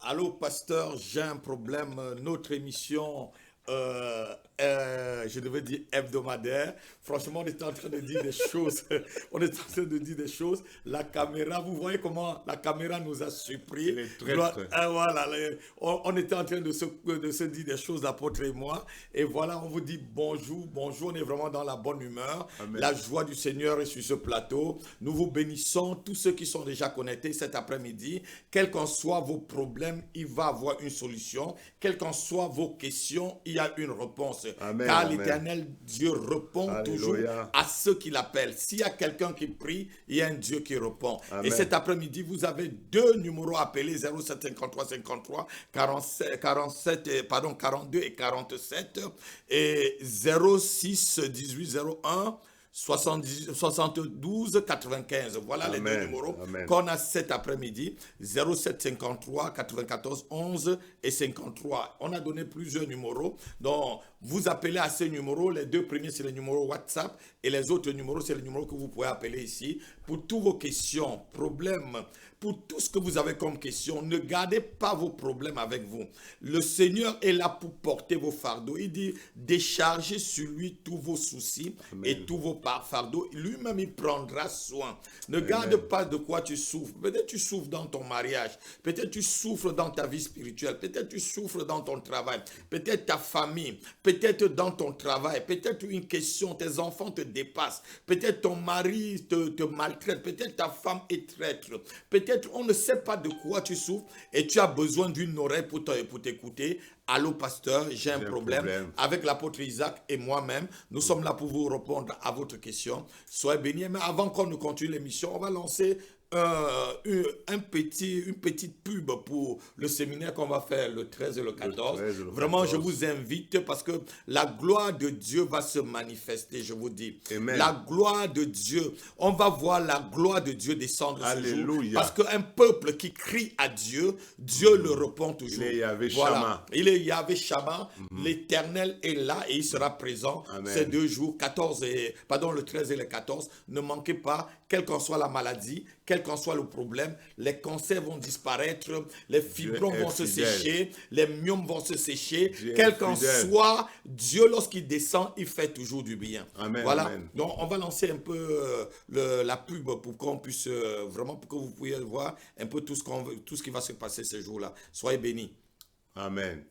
Allô, pasteur, j'ai un problème. Notre émission, je devais dire hebdomadaire. Franchement, on est en train de dire des choses. On est en train de dire des choses. La caméra, vous voyez comment la caméra nous a surpris. Les traîtres. Voilà, on était en train de se dire des choses, l'apôtre et moi. Et voilà, on vous dit bonjour, bonjour. On est vraiment dans la bonne humeur. Amen. La joie du Seigneur est sur ce plateau. Nous vous bénissons, tous ceux qui sont déjà connectés cet après-midi. Quels qu'en soient vos problèmes, il va avoir une solution. Quelles qu'en soient vos questions, il y a une réponse. Amen, Car amen. l'Éternel Dieu répond toujours Alléluia. à ceux qui l'appellent. S'il y a quelqu'un qui prie, il y a un Dieu qui répond. Amen. Et cet après-midi, vous avez deux numéros appelés 0753 53 42 et 47 et 06 18 01 72 95. Voilà les deux Amen. numéros Amen. qu'on a cet après-midi. 07 53 94 11 et 53. On a donné plusieurs numéros. Donc, vous appelez à ces numéros. Les deux premiers, c'est les numéros WhatsApp. Et les autres numéros, c'est les numéros que vous pouvez appeler ici. Pour toutes vos questions, problèmes, pour tout ce que vous avez comme question, ne gardez pas vos problèmes avec vous. Le Seigneur est là pour porter vos fardeaux. Il dit, déchargez sur lui tous vos soucis. Amen. Et tous vos fardeaux. Lui-même, il prendra soin. Ne garde pas de quoi tu souffres. Peut-être tu souffres dans ton mariage. Peut-être tu souffres dans ta vie spirituelle. Peut-être tu souffres dans ton travail. Peut-être ta famille. Peut-être dans ton travail. Peut-être une question. Tes enfants te dépassent. Peut-être ton mari te maltraite. Peut-être ta femme est traître. Peut-être on ne sait pas de quoi tu souffres et tu as besoin d'une oreille pour t'écouter. Allô, pasteur, j'ai un problème. Avec l'apôtre Isaac et moi-même, nous sommes là pour vous répondre à votre question. Soyez bénis. Mais avant qu'on ne continue l'émission, on va lancer une petite pub pour le séminaire qu'on va faire le 13 et le 14. Vraiment, je vous invite parce que la gloire de Dieu va se manifester, je vous dis. Amen. La gloire de Dieu, on va voir la gloire de Dieu descendre Alléluia. ce jour. Parce qu'un peuple qui crie à Dieu, Dieu le répond toujours. Il est Yahvé Voilà. Shama. Il est Yahvé Shama. L'Éternel est là et il sera présent Amen. ces 2 jours, le 13 et le 14. Ne manquez pas, quelle qu'en soit la maladie, quel qu'en soit le problème, les cancers vont disparaître, les fibromes vont se sécher, les myomes vont se sécher. Quel qu'en soit, Dieu, lorsqu'il descend, il fait toujours du bien. Amen, voilà. amen. Donc, on va lancer un peu la pub pour qu'on puisse vraiment, pour que vous puissiez voir un peu tout ce qui va se passer ce jour-là. Soyez bénis. Amen.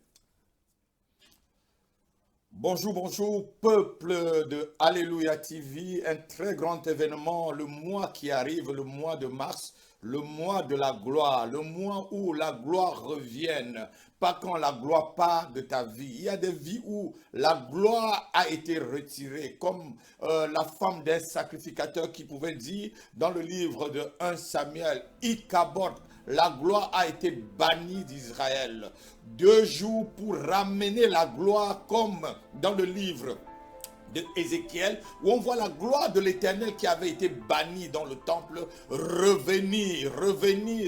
Bonjour, bonjour, peuple de Alléluia TV, un très grand événement, le mois qui arrive, le mois de mars, le mois de la gloire, le mois où la gloire revienne, pas quand la gloire part de ta vie. Il y a des vies où la gloire a été retirée, comme la femme d'un sacrificateur qui pouvait dire dans le livre de 1 Samuel, Ikabod, la gloire a été bannie d'Israël. 2 jours pour ramener la gloire, comme dans le livre de Ézéchiel, où on voit la gloire de l'Éternel qui avait été bannie dans le temple, revenir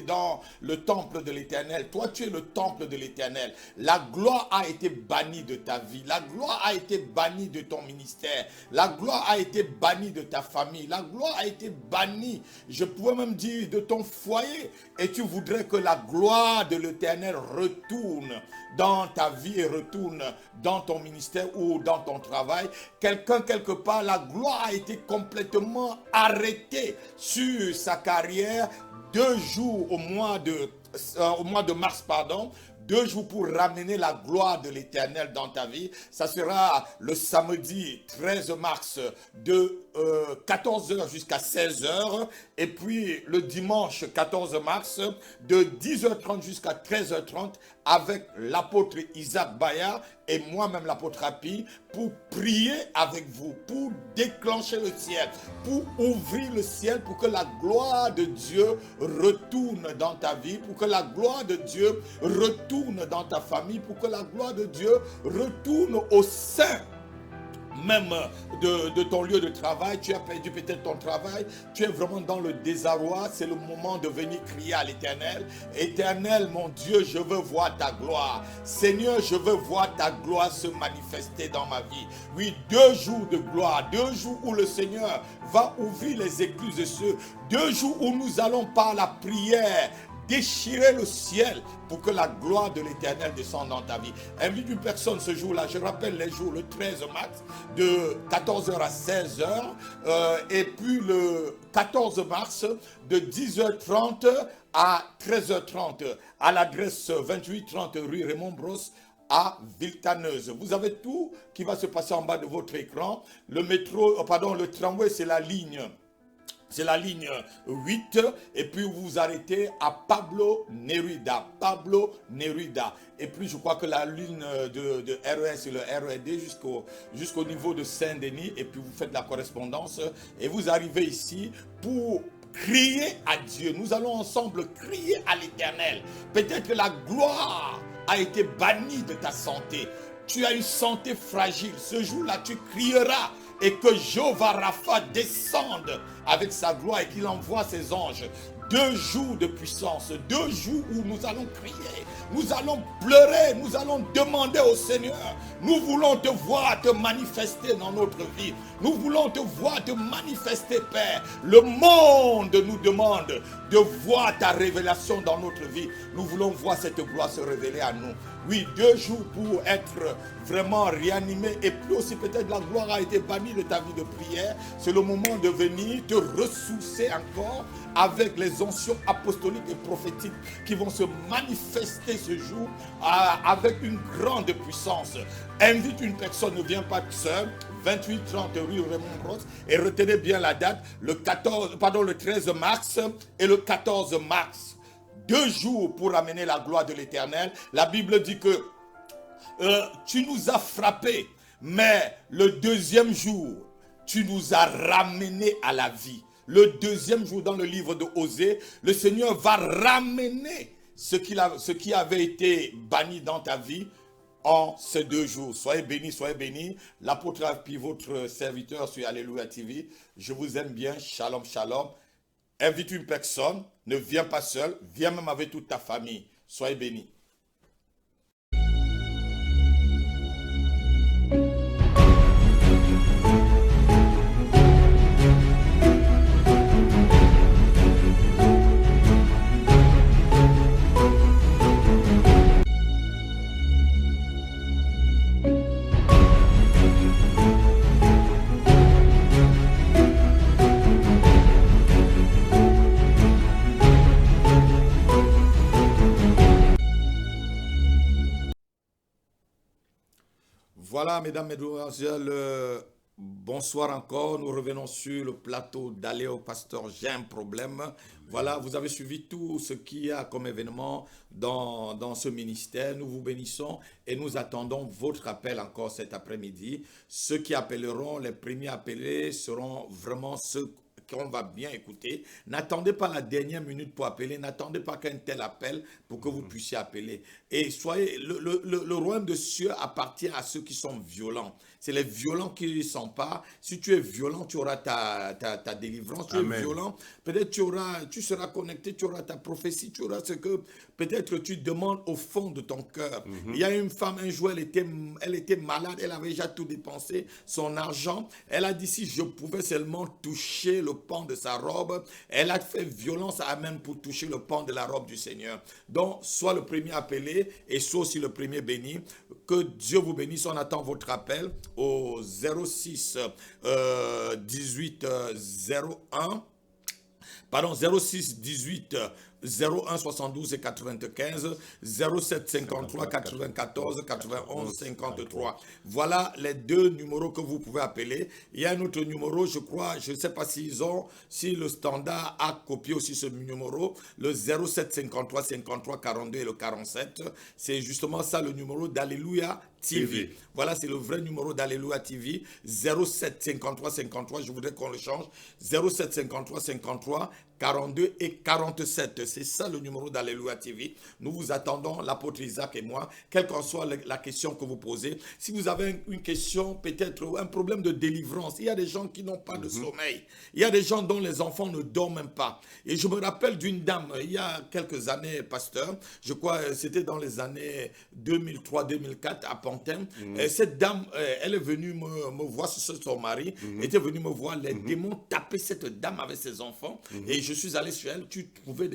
dans le temple de l'Éternel. Toi, tu es le temple de l'Éternel. La gloire a été bannie de ta vie. La gloire a été bannie de ton ministère. La gloire a été bannie de ta famille. La gloire a été bannie, je pourrais même dire, de ton foyer. Et tu voudrais que la gloire de l'Éternel retourne dans ta vie et retourne dans ton ministère ou dans ton travail. Quelqu'un, quelque part, la gloire a été complètement arrêtée sur sa carrière. 2 jours au mois de mars, pardon. 2 jours pour ramener la gloire de l'Éternel dans ta vie. Ça sera le samedi 13 mars de 14h jusqu'à 16h. Et puis le dimanche 14 mars de 10h30 jusqu'à 13h30 avec l'apôtre Isaac Bayard et moi-même l'apôtre Rapi pour prier avec vous, pour déclencher le ciel, pour ouvrir le ciel, pour que la gloire de Dieu retourne dans ta vie, pour que la gloire de Dieu retourne dans ta famille, pour que la gloire de Dieu retourne au sein même de ton lieu de travail. Tu as perdu peut-être ton travail, tu es vraiment dans le désarroi. C'est le moment de venir crier à l'Éternel. Éternel, mon Dieu, je veux voir ta gloire. Seigneur, je veux voir ta gloire se manifester dans ma vie. Oui, 2 jours de gloire, 2 jours où le Seigneur va ouvrir les écluses de ceux, 2 jours où nous allons par la prière déchirer le ciel pour que la gloire de l'Éternel descende dans ta vie. Invite une personne ce jour-là, je rappelle les jours, le 13 mars, de 14h à 16h, et puis le 14 mars, de 10h30 à 13h30, à l'adresse 2830 rue Raymond Bros, à Villetaneuse. Vous avez tout qui va se passer en bas de votre écran. Le métro, le tramway, c'est la ligne 8, et puis vous vous arrêtez à Pablo Neruda. Et puis je crois que la ligne de RES, c'est le RED jusqu'au niveau de Saint-Denis, et puis vous faites la correspondance, et vous arrivez ici pour crier à Dieu. Nous allons ensemble crier à l'Éternel. Peut-être que la gloire a été bannie de ta santé. Tu as une santé fragile. Ce jour-là, tu crieras et que Jéhovah Rapha descende avec sa gloire et qu'il envoie ses anges. 2 jours de puissance, 2 jours où nous allons crier, nous allons pleurer, nous allons demander au Seigneur. Nous voulons te voir te manifester dans notre vie. Nous voulons te voir te manifester, Père. Le monde nous demande de voir ta révélation dans notre vie. Nous voulons voir cette gloire se révéler à nous. Oui, 2 jours pour être vraiment réanimé, et puis aussi peut-être la gloire a été bannie de ta vie de prière. C'est le moment de venir te ressourcer encore avec les onctions apostoliques et prophétiques qui vont se manifester ce jour avec une grande puissance. Invite une personne, ne viens pas seul. 2830 rue Raymond Bros, et retenez bien la date, le 13 mars et le 14 mars. 2 jours pour amener la gloire de l'Éternel. La Bible dit que tu nous as frappés, mais le 2e jour, tu nous as ramenés à la vie. Le 2e jour dans le livre de Osée, le Seigneur va ramener ce qui avait été banni dans ta vie en ces 2 jours. Soyez bénis, soyez bénis. L'apôtre puis votre serviteur sur Alléluia TV. Je vous aime bien. Shalom, shalom. Invite une personne, ne viens pas seul, viens même avec toute ta famille. Soyez bénis. Voilà, mesdames, mesdemoiselles, bonsoir encore. Nous revenons sur le plateau d'Aller au pasteur. J'ai un problème. Voilà, vous avez suivi tout ce qu'il y a comme événement dans ce ministère. Nous vous bénissons et nous attendons votre appel encore cet après-midi. Ceux qui appelleront, les premiers appelés seront vraiment ceux qu'on va bien écouter. N'attendez pas la dernière minute pour appeler. N'attendez pas qu'un tel appel pour que vous puissiez appeler. Et soyez, le royaume de cieux appartient à ceux qui sont violents. C'est les violents qui s'emparent. Si tu es violent, tu auras ta délivrance. Tu es violent, peut-être tu seras connecté, tu auras ta prophétie, tu auras ce que peut-être tu demandes au fond de ton cœur. Il y a une femme, un jour, elle était malade, elle avait déjà tout dépensé, son argent. Elle a dit, si je pouvais seulement toucher le pan de sa robe, elle a fait violence à même pour toucher le pan de la robe du Seigneur. Donc, sois le premier appelé et sois aussi le premier béni. Que Dieu vous bénisse. On attend votre appel au 06 18 01. Pardon, 06 18 01 72 et 95, 07 53 94 91 53. Voilà les 2 numéros que vous pouvez appeler. Il y a un autre numéro, je crois, je ne sais pas si le standard a copié aussi ce numéro, le 07 53 53 42 et le 47. C'est justement ça le numéro d'Alléluia TV. Voilà, c'est le vrai numéro d'Alléluia TV. 07 53 53, je voudrais qu'on le change. 07 53 53 42 et 47. C'est ça le numéro d'Alléluia TV. Nous vous attendons, l'apôtre Isaac et moi, quelle qu'en soit la question que vous posez. Si vous avez une question, peut-être un problème de délivrance, il y a des gens qui n'ont pas de sommeil. Il y a des gens dont les enfants ne dorment même pas. Et je me rappelle d'une dame, il y a quelques années, pasteur, je crois c'était dans les années 2003-2004 à Pantin. Et cette dame, elle est venue me voir, son mari était venu me voir, les démons tapaient cette dame avec ses enfants. Et je je suis allé sur elle, tu trouvais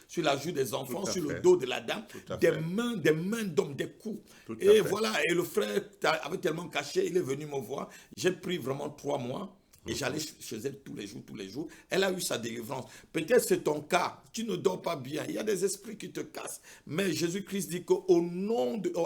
sur la joue des enfants, Tout à sur le fait. dos de la dame, Tout à des fait. mains d'hommes, des coups. Tout à Et fait. voilà, et le frère avait tellement caché, il est venu me voir. J'ai pris vraiment 3 mois. Et j'allais chez elle tous les jours, tous les jours. Elle a eu sa délivrance. Peut-être c'est ton cas. Tu ne dors pas bien. Il y a des esprits qui te cassent. Mais Jésus-Christ dit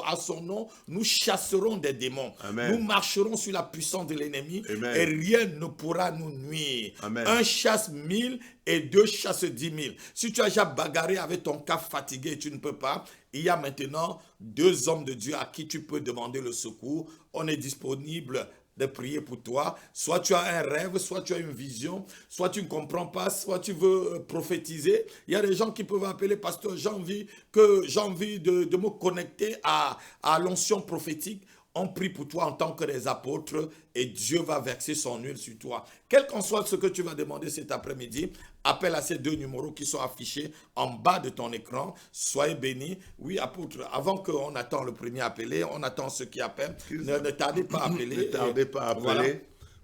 à son nom, nous chasserons des démons. Amen. Nous marcherons sur la puissance de l'ennemi. Amen. Et rien ne pourra nous nuire. Amen. Un chasse 1000 et 2 chassent 10 000. Si tu as déjà bagarré avec ton cas fatigué et tu ne peux pas, il y a maintenant 2 hommes de Dieu à qui tu peux demander le secours. On est disponible de prier pour toi. Soit tu as un rêve, soit tu as une vision, soit tu ne comprends pas, soit tu veux prophétiser. Il y a des gens qui peuvent appeler, pasteur, j'ai envie de me connecter à l'onction prophétique. On prie pour toi en tant que les apôtres et Dieu va verser son huile sur toi. Quel qu'en soit ce que tu vas demander cet après-midi, appelle à ces 2 numéros qui sont affichés en bas de ton écran. Soyez bénis. Oui, apôtre, avant qu'on attend le premier appelé, on attend ceux qui appellent. Ne tardez pas à appeler. Ne tardez pas à appeler. Voilà.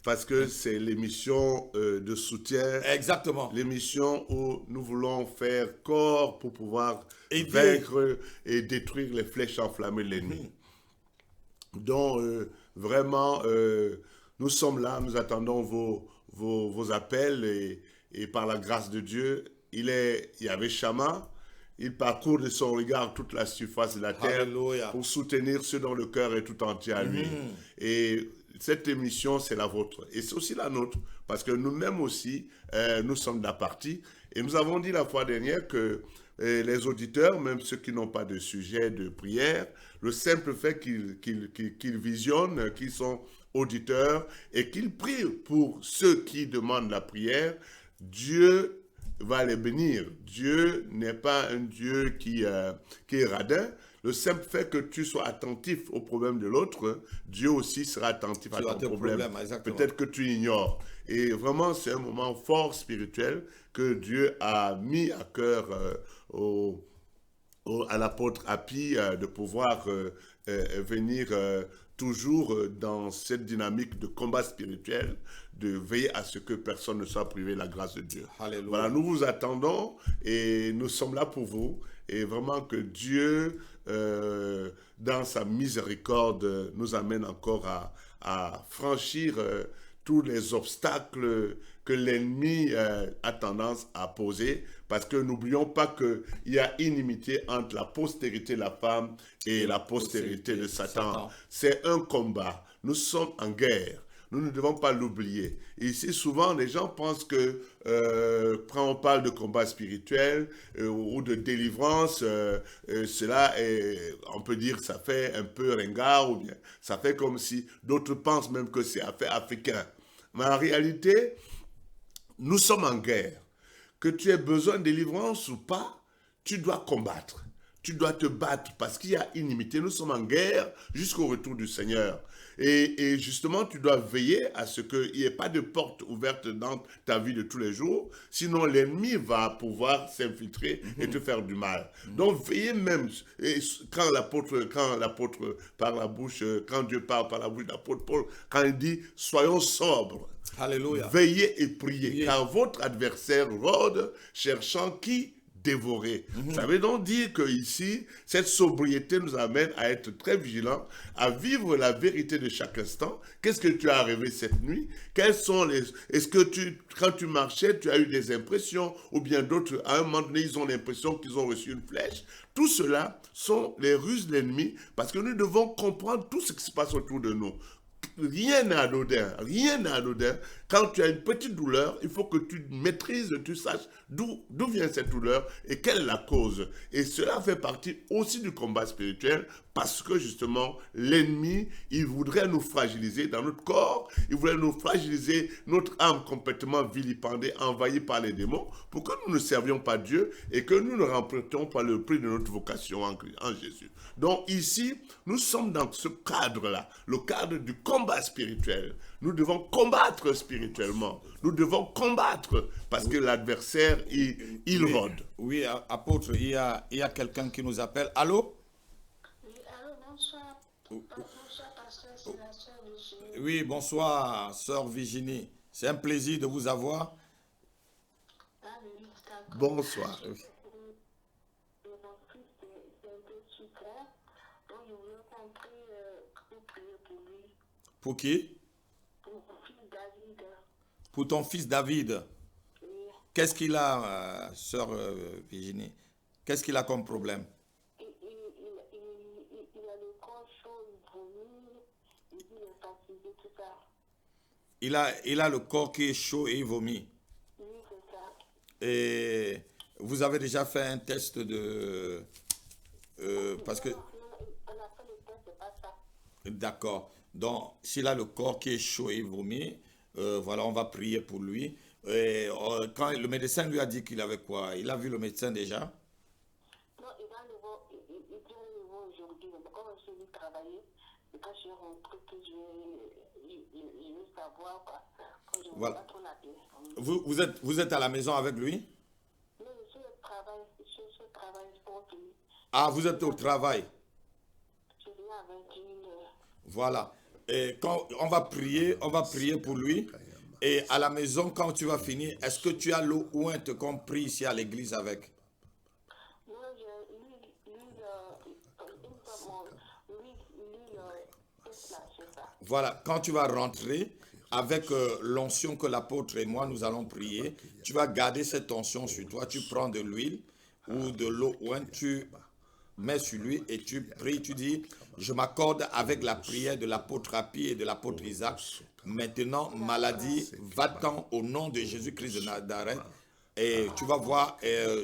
Parce que c'est l'émission de soutien. Exactement. L'émission où nous voulons faire corps pour pouvoir Aider. vaincre et détruire les flèches enflammées de l'ennemi. Donc, vraiment, nous sommes là, nous attendons vos appels et par la grâce de Dieu, il y avait Chama, il parcourt de son regard toute la surface de la terre. Alléluia. Pour soutenir ceux dont le cœur est tout entier à lui. Et cette émission, c'est la vôtre. Et c'est aussi la nôtre, parce que nous-mêmes aussi, nous sommes de la partie. Et nous avons dit la fois dernière que les auditeurs, même ceux qui n'ont pas de sujet de prière, le simple fait qu'ils visionnent, qu'ils sont auditeurs et qu'ils prient pour ceux qui demandent la prière, Dieu va les bénir. Dieu n'est pas un Dieu qui est radin. Le simple fait que tu sois attentif aux problèmes de l'autre, Dieu aussi sera attentif à ton problème. Peut-être que tu ignores. Et vraiment, c'est un moment fort spirituel que Dieu a mis à cœur à l'apôtre Happy de pouvoir venir toujours dans cette dynamique de combat spirituel, de veiller à ce que personne ne soit privé de la grâce de Dieu. Alléluia. Voilà, nous vous attendons et nous sommes là pour vous. Et vraiment que Dieu, dans sa miséricorde, nous amène encore à franchir tous les obstacles que l'ennemi a tendance à poser, parce que n'oublions pas qu'il y a inimitié entre la postérité de la femme et la postérité de Satan. C'est un combat. Nous sommes en guerre. Nous ne devons pas l'oublier. Ici, souvent, les gens pensent que quand on parle de combat spirituel ou de délivrance, cela est, on peut dire, ça fait un peu ringard, ou bien ça fait comme si d'autres pensent même que c'est affaire africain. Mais en réalité, nous sommes en guerre. Que tu aies besoin de délivrance ou pas, tu dois combattre. Tu dois te battre parce qu'il y a inimité. Nous sommes en guerre jusqu'au retour du Seigneur. Et justement, tu dois veiller à ce qu'il n'y ait pas de porte ouverte dans ta vie de tous les jours. Sinon, l'ennemi va pouvoir s'infiltrer et te faire du mal. Donc, veillez même. Et quand l'apôtre par la bouche, quand Dieu parle par la bouche de l'apôtre Paul, quand il dit « Soyons sobres ». Alléluia. Veillez et priez, car votre adversaire rôde, cherchant qui dévorer. Ça veut donc dire que ici, cette sobriété nous amène à être très vigilants, à vivre la vérité de chaque instant. Qu'est-ce que tu as rêvé cette nuit? Quels sont les... Est-ce que quand tu marchais, tu as eu des impressions, ou bien d'autres, à un moment donné, ils ont l'impression qu'ils ont reçu une flèche? Tout cela sont les ruses de l'ennemi, parce que nous devons comprendre tout ce qui se passe autour de nous. Rien n'est anodin, rien n'est anodin. Quand tu as une petite douleur, il faut que tu maîtrises, tu saches d'où vient cette douleur et quelle est la cause. Et cela fait partie aussi du combat spirituel parce que justement, l'ennemi, il voudrait nous fragiliser dans notre corps, il voudrait nous fragiliser notre âme complètement vilipendée, envahie par les démons, pour que nous ne servions pas Dieu et que nous ne remportions pas le prix de notre vocation en Jésus. Donc ici, nous sommes dans ce cadre-là, le cadre du combat spirituel. Nous devons combattre spirituellement. Nous devons combattre parce que l'adversaire, il rôde. Oui, apôtre, il y a quelqu'un qui nous appelle. Allô? Oui, allô, bonsoir. Bonsoir, pasteur, c'est la sœur Virginie. Oui, bonsoir, sœur Virginie. C'est un plaisir de vous avoir. Ah oui, Bonsoir. Mon fils, c'est un peu super. Donc, je voulais qu'on prie pour prier pour lui. Pour qui? Pour mon fils David. Pour ton fils David. Oui. Qu'est-ce qu'il a, sœur Virginie? Qu'est-ce qu'il a comme problème? Il a le corps chaud, il vomit, il dit il est fatigué, tout ça. Il a le corps qui est chaud et il vomit. Oui, c'est ça. Et vous avez déjà fait un test de... parce que... Non, on a fait le test, c'est pas ça. D'accord. Donc, s'il a le corps qui est chaud et il vomit, voilà, on va prier pour lui. Et quand le médecin lui a dit qu'il avait quoi? Il a vu le médecin déjà? Non, il va le voir, il vient le voir aujourd'hui. Mais quand je suis venu travailler, et quand je suis rentré, que je veux savoir, quoi. Quand je ne vois Voilà. pas trop la tête. Vous êtes à la maison avec lui? Non, je suis au travail, pour lui. Ah, vous êtes au travail. Je viens à 21h. Voilà. Et quand on va prier pour lui. Et à la maison, quand tu vas finir, est-ce que tu as l'eau ointe qu'on prie ici à l'église avec? Moi, c'est ça. Voilà. Quand tu vas rentrer avec l'onction que l'apôtre et moi nous allons prier, tu vas garder cette onction sur toi. Tu prends de l'huile ou de l'eau ointe, tu mets sur lui et tu pries, tu dis, je m'accorde avec la prière de l'apôtre Apie et de l'apôtre Isaac. Maintenant, maladie, va-t'en au nom de Jésus-Christ de Nazareth. Et tu vas voir,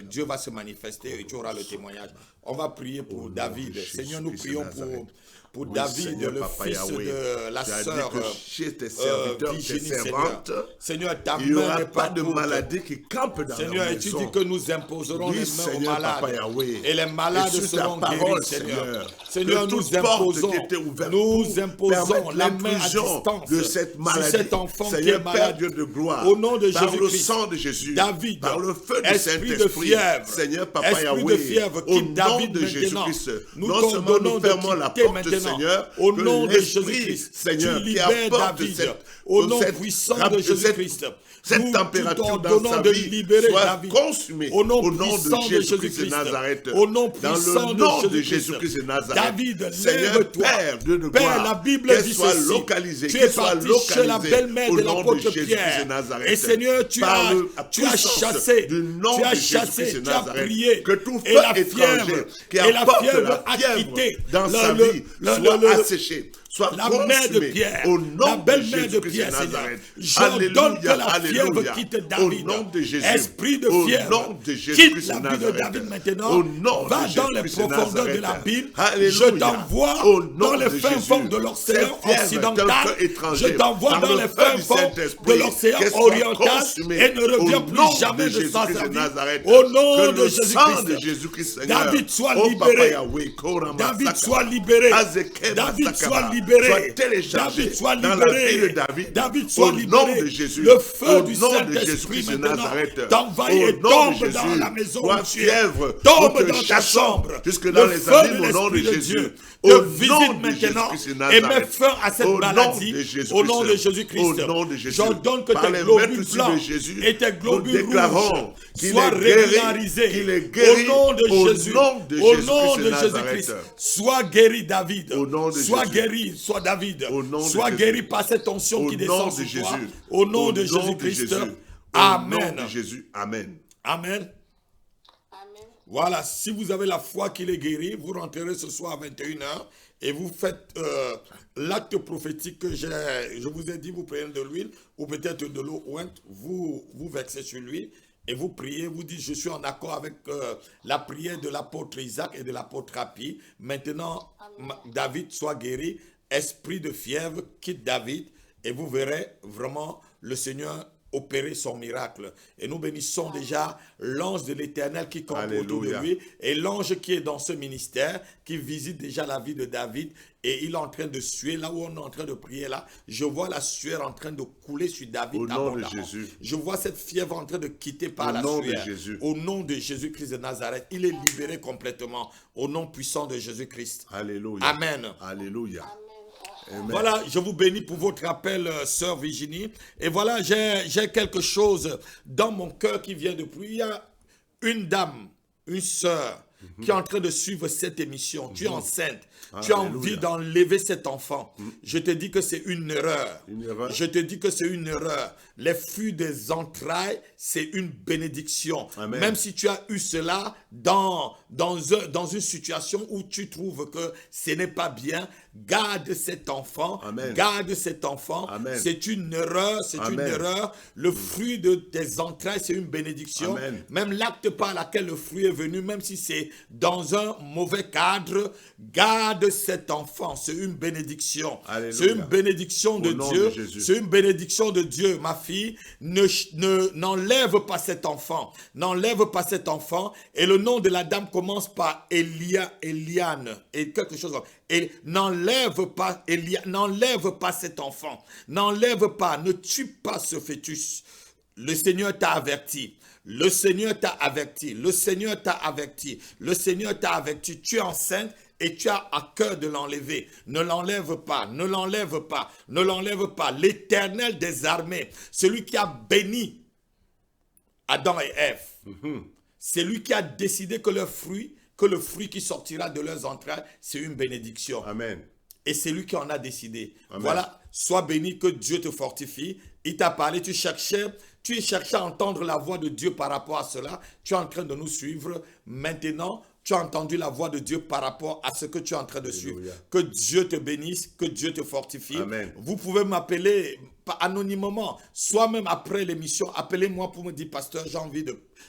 Dieu va se manifester et tu auras le témoignage. On va prier pour David. Seigneur, nous prions pour Oui, David, Seigneur, le Papa fils Yahweh, de la tu as dit sœur que chez tes serviteurs, tes Virginie, servantes, Seigneur, ta il n'y main aura n'est pas pas de courte. maladie qui campe dans Seigneur, la et tu maison. dis que nous imposerons Oui, les mains aux Seigneur, malades. Papa Yahweh. Et les malades Et sur seront ta guéris, parole, Seigneur. que Seigneur, nous toute porte imposons, qui était ouverte nous pour imposons permettre la main à l'inclusion distance de cette sur maladie. cet enfant qui est Seigneur, Père malade. Dieu de gloire, Au nom de par le Jésus-Christ, sang de Jésus, David, par le feu du esprit de Saint-Esprit, fièvre, Seigneur, Papa esprit Yahweh, de fièvre, au quitte nom David de maintenant. Jésus-Christ, Nous non seulement t'ordonnons nous de fermons la quitter porte, maintenant. Seigneur, Au que nom de l'Esprit, Jésus-Christ, Seigneur, tu qui libères apporte David. Au nom cette puissant de Jésus-Christ. cette Nous température dans t'ordonnons sa de vie libérer soit David. consumée Au nom au nom puissant de de Jésus-Christ de Jésus-Christ. Nazareth. Au nom Dans puissant le nom de de Jésus-Christ. Jésus-Christ de Nazareth. David, Seigneur, lève-toi. Père, Dieu de Père, gloire, la Bible qu'elle dit soit ceci. localisée, Tu es qu'elle soit parti chez la localisée belle-mère au de nom de l'apôtre Jésus-Christ Pierre. de Nazareth. Et Seigneur, tu Par as la chassé, du nom tu as de Jésus-Christ chassé, de tu as Nazareth, prié. que tout Et feu la étranger fièvre, qui et la apporte fièvre la a fièvre quitté dans sa vie soit asséchée, soit la mère de consumée Pierre, au la nom de belle-mère de Jésus-Christ Pierre, de Seigneur. Nazareth. J'ordonne que la Alléluia, fièvre quitte au David. nom de Jésus, Esprit de au fièvre, nom de quitte Jésus-Christ la de vie de Nazareth. David maintenant. Au nom Va de dans les Jésus-Christ de profondeurs de Nazareth. la Bible. Alléluia. Je t'envoie Au nom dans les de fins Jésus. fonds de l'océan Cette fièvre occidental. est un feu étranger. Je t'envoie Par dans le les feu fins du fonds Saint-Esprit, de l'océan qu'elle soit oriental consumée et ne reviens au plus nom jamais de de s'en Jésus-Christ de servir. Nazareth. Au nom Que de le sang de Jésus-Christ. Jésus-Christ, Seigneur. David soit Oh, Papa libéré. Yahweh, Korama David Saka, soit libéré. Azekeba David soit Sakaba, libéré. soit téléchargé David soit dans la vie de libéré. David. David soit au libéré. nom de Jésus. Le feu au du nom de Saint-Esprit Jésus-Christ de maintenant Nazareth. t'envahit Au et nom de tombe Jésus. dans la maison où Toi, tu es. fièvre, Tombe nous te dans ta chassons chambre. jusque dans Le les feu abîmes de au nom de l'Esprit de Jésus. Dieu Au te nom visite de maintenant Jésus-Christ de et met Nazareth. fin à cette Au nom maladie de Jésus-Christ. au nom de Jésus-Christ. Au nom de Jésus. J'ordonne que Par tes les globules maîtres blancs de Jésus, et tes nous globules déclarons rouges qu'il soient est guéri, régularisés qu'il est guéri, au nom de au Jésus. nom de Au Jésus-Christ nom de de Nazareth. Jésus-Christ. Sois guéri David. Au nom de Sois Jésus. guéri, sois David. Au nom de Sois Jésus. guéri par cette onction Au qui nom descend de sur toi. Jésus. Au nom Au de nom de Jésus-Christ. Jésus. Au Amen. nom de Jésus. Amen. Amen. Amen. Voilà, si vous avez la foi qu'il est guéri, vous rentrerez ce soir à 21h et vous faites l'acte prophétique que je vous ai dit, vous prenez de l'huile ou peut-être de l'eau ointe, vous versez sur lui et vous priez, vous dites, je suis en accord avec la prière de l'apôtre Isaac et de l'apôtre Apie. Maintenant, David soit guéri, esprit de fièvre quitte David et vous verrez vraiment le Seigneur opérer son miracle. Et nous bénissons déjà l'ange de l'Éternel qui campe autour de Alléluia. lui et l'ange qui est dans ce ministère, qui visite déjà la vie de David et il est en train de suer. Là où on est en train de prier là, je vois la sueur en train de couler sur David. Au nom de abondamment. Jésus. Je vois cette fièvre en train de quitter par Au la nom de sueur. Jésus. Au nom de Jésus-Christ de Nazareth. Il est libéré complètement. Au nom puissant de Jésus-Christ. Alléluia. Amen. Alléluia. Amen. Voilà, je vous bénis pour votre appel, sœur Virginie. Et voilà, j'ai quelque chose dans mon cœur qui vient de plus. Il y a une dame, une sœur qui est en train de suivre cette émission, tu es enceinte, tu as envie d'enlever cet enfant, je te dis que c'est une erreur. Je te dis que c'est une erreur. Les fruits des entrailles, c'est une bénédiction. Amen. Même si tu as eu cela dans une situation où tu trouves que ce n'est pas bien, garde cet enfant. Amen. Garde cet enfant. Amen. C'est une erreur, c'est une erreur. Le fruit des entrailles, c'est une bénédiction. Amen. Même l'acte par lequel le fruit est venu, même si c'est dans un mauvais cadre, garde cet enfant. C'est une bénédiction. Alléluia. C'est une bénédiction de Dieu. C'est une bénédiction de Dieu. Ma fille, n'enlève pas cet enfant. N'enlève pas cet enfant. Et le nom de la dame commence par Eliane. Et quelque chose comme et n'enlève pas cet enfant. N'enlève pas, ne tue pas ce fœtus. Le Seigneur t'a averti. Le Seigneur t'a averti. Le Seigneur t'a averti. Le Seigneur t'a averti. Tu es enceinte et tu as à cœur de l'enlever. Ne l'enlève pas. Ne l'enlève pas. Ne l'enlève pas. L'Éternel des armées, celui qui a béni Adam et Ève, c'est lui qui a décidé que le fruit qui sortira de leurs entrailles, c'est une bénédiction. Amen. Et c'est lui qui en a décidé. Amen. Voilà, sois béni, que Dieu te fortifie. Il t'a parlé, tu cherchais à entendre la voix de Dieu par rapport à cela. Tu es en train de nous suivre. Maintenant, tu as entendu la voix de Dieu par rapport à ce que tu es en train de suivre. Que Dieu te bénisse, que Dieu te fortifie. Amen. Vous pouvez m'appeler anonymement, soit même après l'émission, appelez-moi pour me dire, pasteur, j'ai envie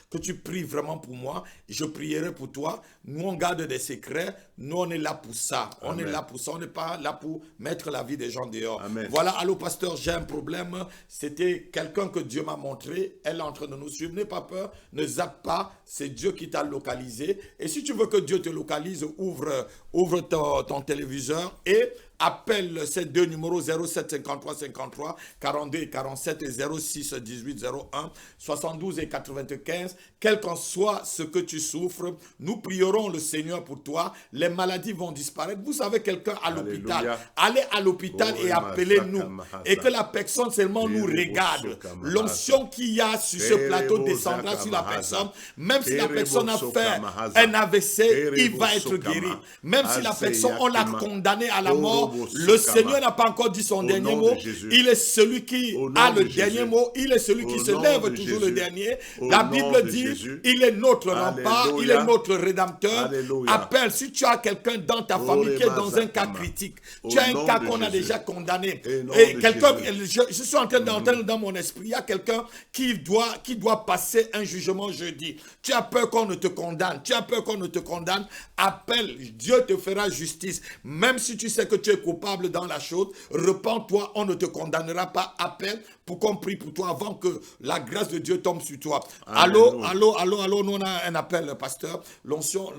que tu pries vraiment pour moi, je prierai pour toi. Nous, on garde des secrets, nous, on est là pour ça. On est là pour ça, on n'est pas là pour mettre la vie des gens dehors. Amen. Voilà, allô pasteur, j'ai un problème. C'était quelqu'un que Dieu m'a montré, elle est en train de nous suivre. N'aie pas peur, ne zappe pas, c'est Dieu qui t'a localisé. Et si tu veux que Dieu te localise, ouvre ton téléviseur et appelle ces deux numéros 07 53 53 42 et 47 et 06 18 01 72 et 95. Quel qu'en soit ce que tu souffres, nous prierons le Seigneur pour toi. Les maladies vont disparaître. Vous savez, quelqu'un à l'hôpital, allez à l'ôpital et appelez-nous. Et que la personne seulement nous regarde. L'onction qu'il y a sur ce plateau descendra sur la personne. Même si la personne a fait un AVC, il va être guéri. Même si la personne, on l'a condamné à la mort, le Seigneur n'a pas encore dit son dernier mot. Il est celui qui a le dernier mot. Il est celui qui se lève toujours le dernier. La Bible dit, il est notre rempart, il est notre rédempteur. Appelle, si tu as quelqu'un dans ta famille qui est dans un cas critique, tu as un cas qu'on a déjà condamné. Et quelqu'un, je suis en train d'entendre dans mon esprit, il y a quelqu'un qui doit passer un jugement jeudi. Tu as peur qu'on ne te condamne. Tu as peur qu'on ne te condamne. Appelle, Dieu te fera justice. Même si tu sais que tu es coupable dans la chose, repens-toi, on ne te condamnera pas. Appelle pour qu'on prie pour toi avant que la grâce de Dieu tombe sur toi. Allô, nous on a un appel, pasteur. L'onction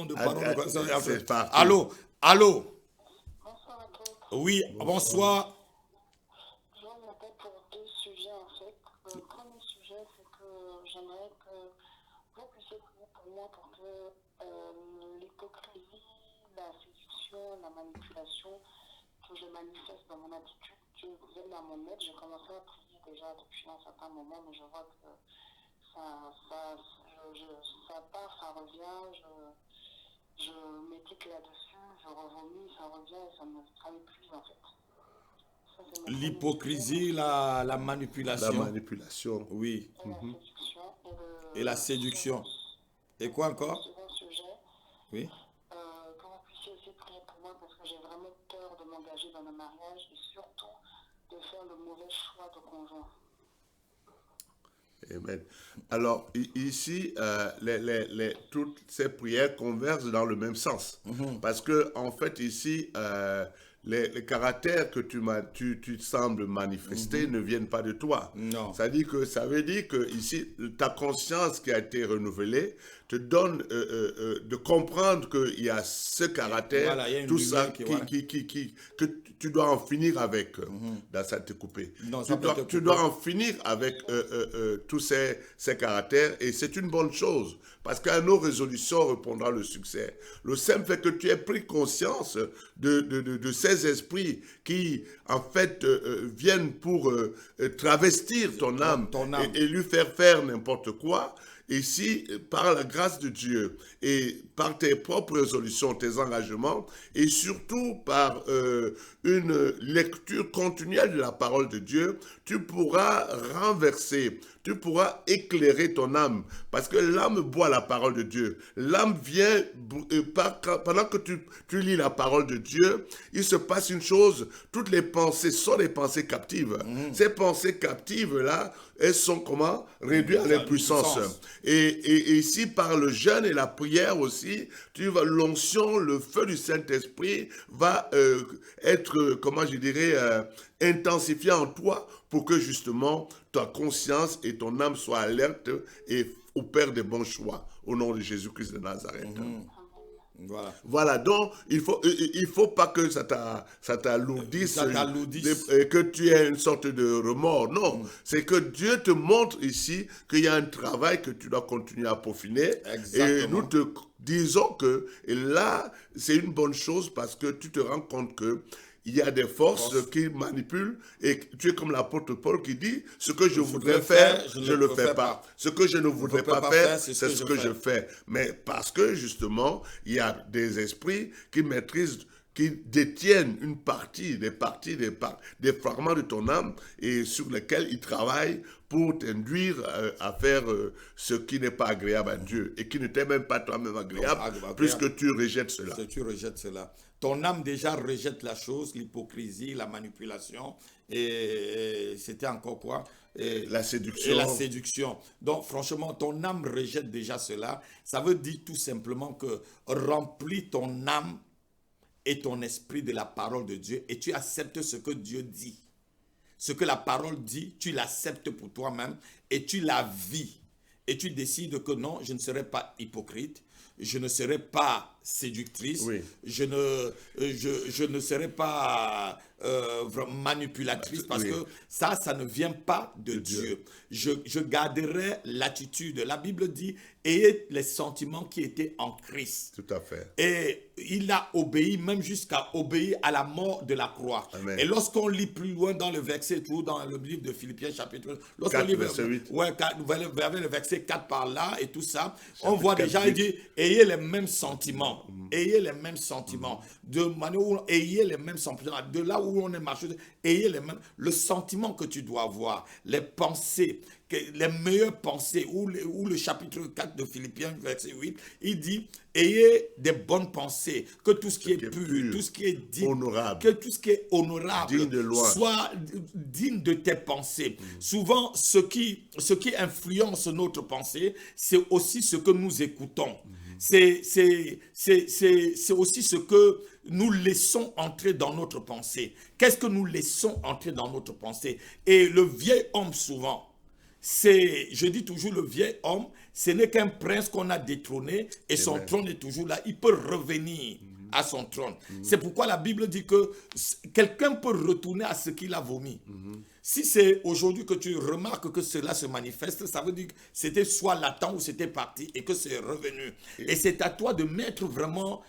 de parole. Allô. Bonsoir à tous. Oui, bonsoir. Je vous appelle pour deux sujets en fait. Le premier sujet, c'est que j'aimerais que vous puissiez prier pour moi pour que l'hypocrisie, la séduction, la manipulation que je manifeste dans mon attitude, Dieu vienne à mon aide. J'ai commencé à prier déjà depuis un certain moment, mais je vois que ça part, ça revient, je médite là-dessus, je revomis, ça revient et ça m'épuise en fait. L'hypocrisie, la manipulation. La manipulation. Oui. Et la séduction. Et la séduction. Et quoi encore? Le second sujet. Oui. Que vous puissiez aussi prier pour moi parce que j'ai vraiment peur de m'engager dans le mariage et surtout de faire le mauvais choix de conjoint. Amen. Alors, ici, toutes ces prières convergent dans le même sens. Parce que, en fait, ici, les caractères que tu sembles manifester ne viennent pas de toi. Non. Ça veut dire que ici, ta conscience qui a été renouvelée te donne de comprendre qu'il y a ce caractère, voilà, y a une tout ça, qui que tu dois en finir avec. Dans ça te couper. Non, tu dois en finir avec tous ces caractères et c'est une bonne chose parce qu'à nos résolutions répondra le succès. Le simple fait que tu aies pris conscience de ces esprits qui en fait viennent pour travestir ton âme. Et lui faire n'importe quoi. ici, par la grâce de Dieu et par tes propres résolutions, tes engagements, et surtout par une lecture continuelle de la parole de Dieu, tu pourras renverser, tu pourras éclairer ton âme, parce que l'âme boit la parole de Dieu. L'âme vient, pendant que tu lis la parole de Dieu, il se passe une chose, toutes les pensées sont des pensées captives. Ces pensées captives-là, elles sont comment? Réduites à l'impuissance. Et ici, par le jeûne et la prière aussi, l'onction, le feu du Saint-Esprit va être, comment je dirais, intensifié en toi pour que justement ta conscience et ton âme soient alertes et opèrent des bons choix au nom de Jésus-Christ de Nazareth. Voilà. Voilà, donc il faut pas que ça t'alourdisse, que tu aies une sorte de remords. Non, c'est que Dieu te montre ici qu'il y a un travail que tu dois continuer à peaufiner. Exactement. Et nous te disons que là, c'est une bonne chose parce que tu te rends compte que il y a des forces qui manipulent et tu es comme l'apôtre Paul qui dit ce que je voudrais faire, je ne le fais pas. Ce que je ne voudrais pas faire, c'est ce que je fais. Mais parce que justement, il y a des esprits qui maîtrisent, qui détiennent une partie, des fragments de ton âme et sur lesquels ils travaillent pour t'induire à faire ce qui n'est pas agréable à Dieu et qui ne t'est même pas toi-même agréable, puisque tu rejettes cela. Tu rejettes cela. Ton âme déjà rejette la chose, l'hypocrisie, la manipulation, et c'était encore quoi? La séduction. Et la séduction. Donc franchement, ton âme rejette déjà cela. Ça veut dire tout simplement que remplis ton âme et ton esprit de la parole de Dieu et tu acceptes ce que Dieu dit. Ce que la parole dit, tu l'acceptes pour toi-même et tu la vis. Et tu décides que non, je ne serai pas hypocrite, je ne serai pas séductrice, oui. je ne serai pas manipulatrice parce oui. que ça ne vient pas de Dieu. Je garderai l'attitude. La Bible dit, ayez les sentiments qui étaient en Christ. Tout à fait. Et il a obéi, même jusqu'à obéir à la mort de la croix. Amen. Et lorsqu'on lit plus loin dans le verset, tout dans le livre de Philippiens chapitre 4, verset 8. Ouais, vous avez le verset 4 par là et tout ça, on Chapitre voit 4, déjà, il dit, ayez les mêmes sentiments. Ayez les mêmes sentiments. De manière où, ayez les mêmes sentiments. De là où on est marché, ayez les mêmes. Le sentiment que tu dois avoir, les pensées, les meilleures pensées, ou le chapitre 4 de Philippiens, verset 8, il dit, ayez des bonnes pensées, que tout ce qui est pur, tout ce qui est digne, honorable, que tout ce qui est honorable, digne de louange, soit digne de tes pensées. Souvent, ce qui influence notre pensée, c'est aussi ce que nous écoutons. C'est aussi ce que nous laissons entrer dans notre pensée. Qu'est-ce que nous laissons entrer dans notre pensée? Et le vieil homme, souvent, je dis toujours, le vieil homme, ce n'est qu'un prince qu'on a détrôné et son trône est toujours là. Il peut revenir à son trône. C'est pourquoi la Bible dit que quelqu'un peut retourner à ce qu'il a vomi. Si c'est aujourd'hui que tu remarques que cela se manifeste, ça veut dire que c'était soit latent ou c'était parti et que c'est revenu. Et c'est à toi de mettre vraiment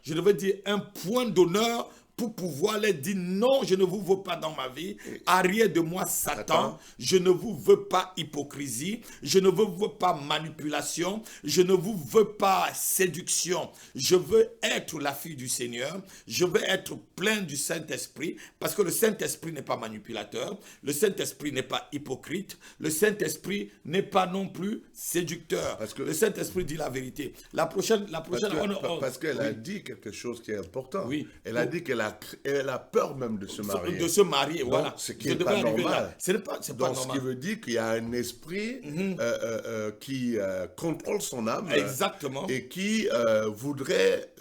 je devais dire un point d'honneur pour pouvoir leur dire non, je ne vous veux pas dans ma vie. Arrière de moi, Satan. Je ne vous veux pas hypocrisie. Je ne vous veux pas manipulation. Je ne vous veux pas séduction. Je veux être la fille du Seigneur. Je veux être plein du Saint-Esprit parce que le Saint-Esprit n'est pas manipulateur. Le Saint-Esprit n'est pas hypocrite. Le Saint-Esprit n'est pas non plus séducteur. Parce que le Saint-Esprit dit la vérité. La prochaine. Parce qu'elle a dit quelque chose qui est important. Oui. Elle a dit qu'elle a peur même de se marier. De se marier, donc, voilà. Ce qui n'est pas normal. C'est pas normal. Ce qui veut dire qu'il y a un esprit qui contrôle son âme. Exactement. Et qui voudrait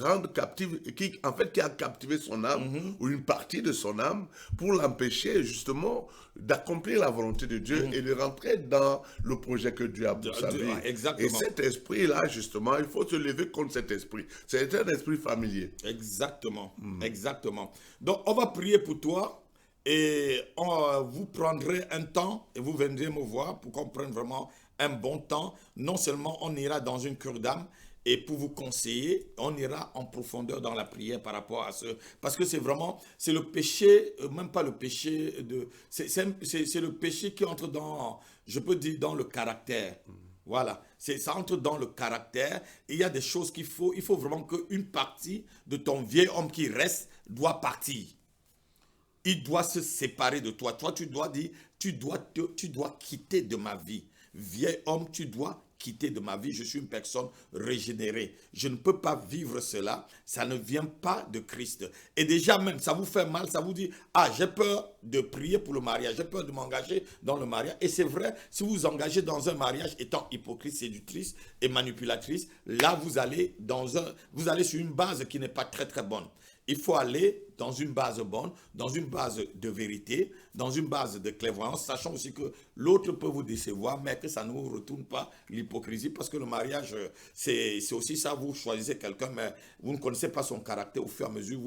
rendre captive, qui a captivé son âme, ou une partie de son âme, pour l'empêcher justement d'accomplir la volonté de Dieu et de rentrer dans le projet que Dieu a pour sa vie. Exactement. Et cet esprit-là, justement, il faut se lever contre cet esprit. C'est un esprit familier. Exactement. Exactement. Donc, on va prier pour toi et vous prendrez un temps et vous viendrez me voir pour qu'on prenne vraiment un bon temps. Non seulement on ira dans une cure d'âme et pour vous conseiller. On ira en profondeur dans la prière par rapport à ce... Parce que c'est vraiment, c'est le péché, même pas le péché de... C'est le péché qui entre dans, je peux dire, dans le caractère. Voilà, ça entre dans le caractère. Et il y a des choses il faut vraiment qu'une partie de ton vieil homme qui reste doit partir. Il doit se séparer de toi. Toi, tu dois dire, tu dois quitter de ma vie. Vieil homme, tu dois quitter de ma vie. Je suis une personne régénérée. Je ne peux pas vivre cela. Ça ne vient pas de Christ. Et déjà même, ça vous fait mal. Ça vous dit, ah, j'ai peur de prier pour le mariage. J'ai peur de m'engager dans le mariage. Et c'est vrai, si vous vous engagez dans un mariage étant hypocrite, séductrice et manipulatrice, là, vous allez sur une base qui n'est pas très, très bonne. Il faut aller dans une base bonne, dans une base de vérité, dans une base de clairvoyance, sachant aussi que l'autre peut vous décevoir, mais que ça ne vous retourne pas l'hypocrisie, parce que le mariage, c'est aussi ça, vous choisissez quelqu'un, mais vous ne connaissez pas son caractère. Au fur et à mesure,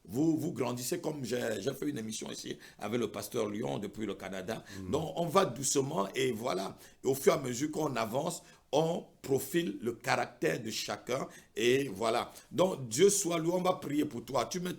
vous grandissez, comme j'ai fait une émission ici avec le pasteur Lyon depuis le Canada. Donc, on va doucement et voilà. Et au fur et à mesure qu'on avance, on profile le caractère de chacun et voilà. Donc Dieu soit loué, on va prier pour toi. Tu mets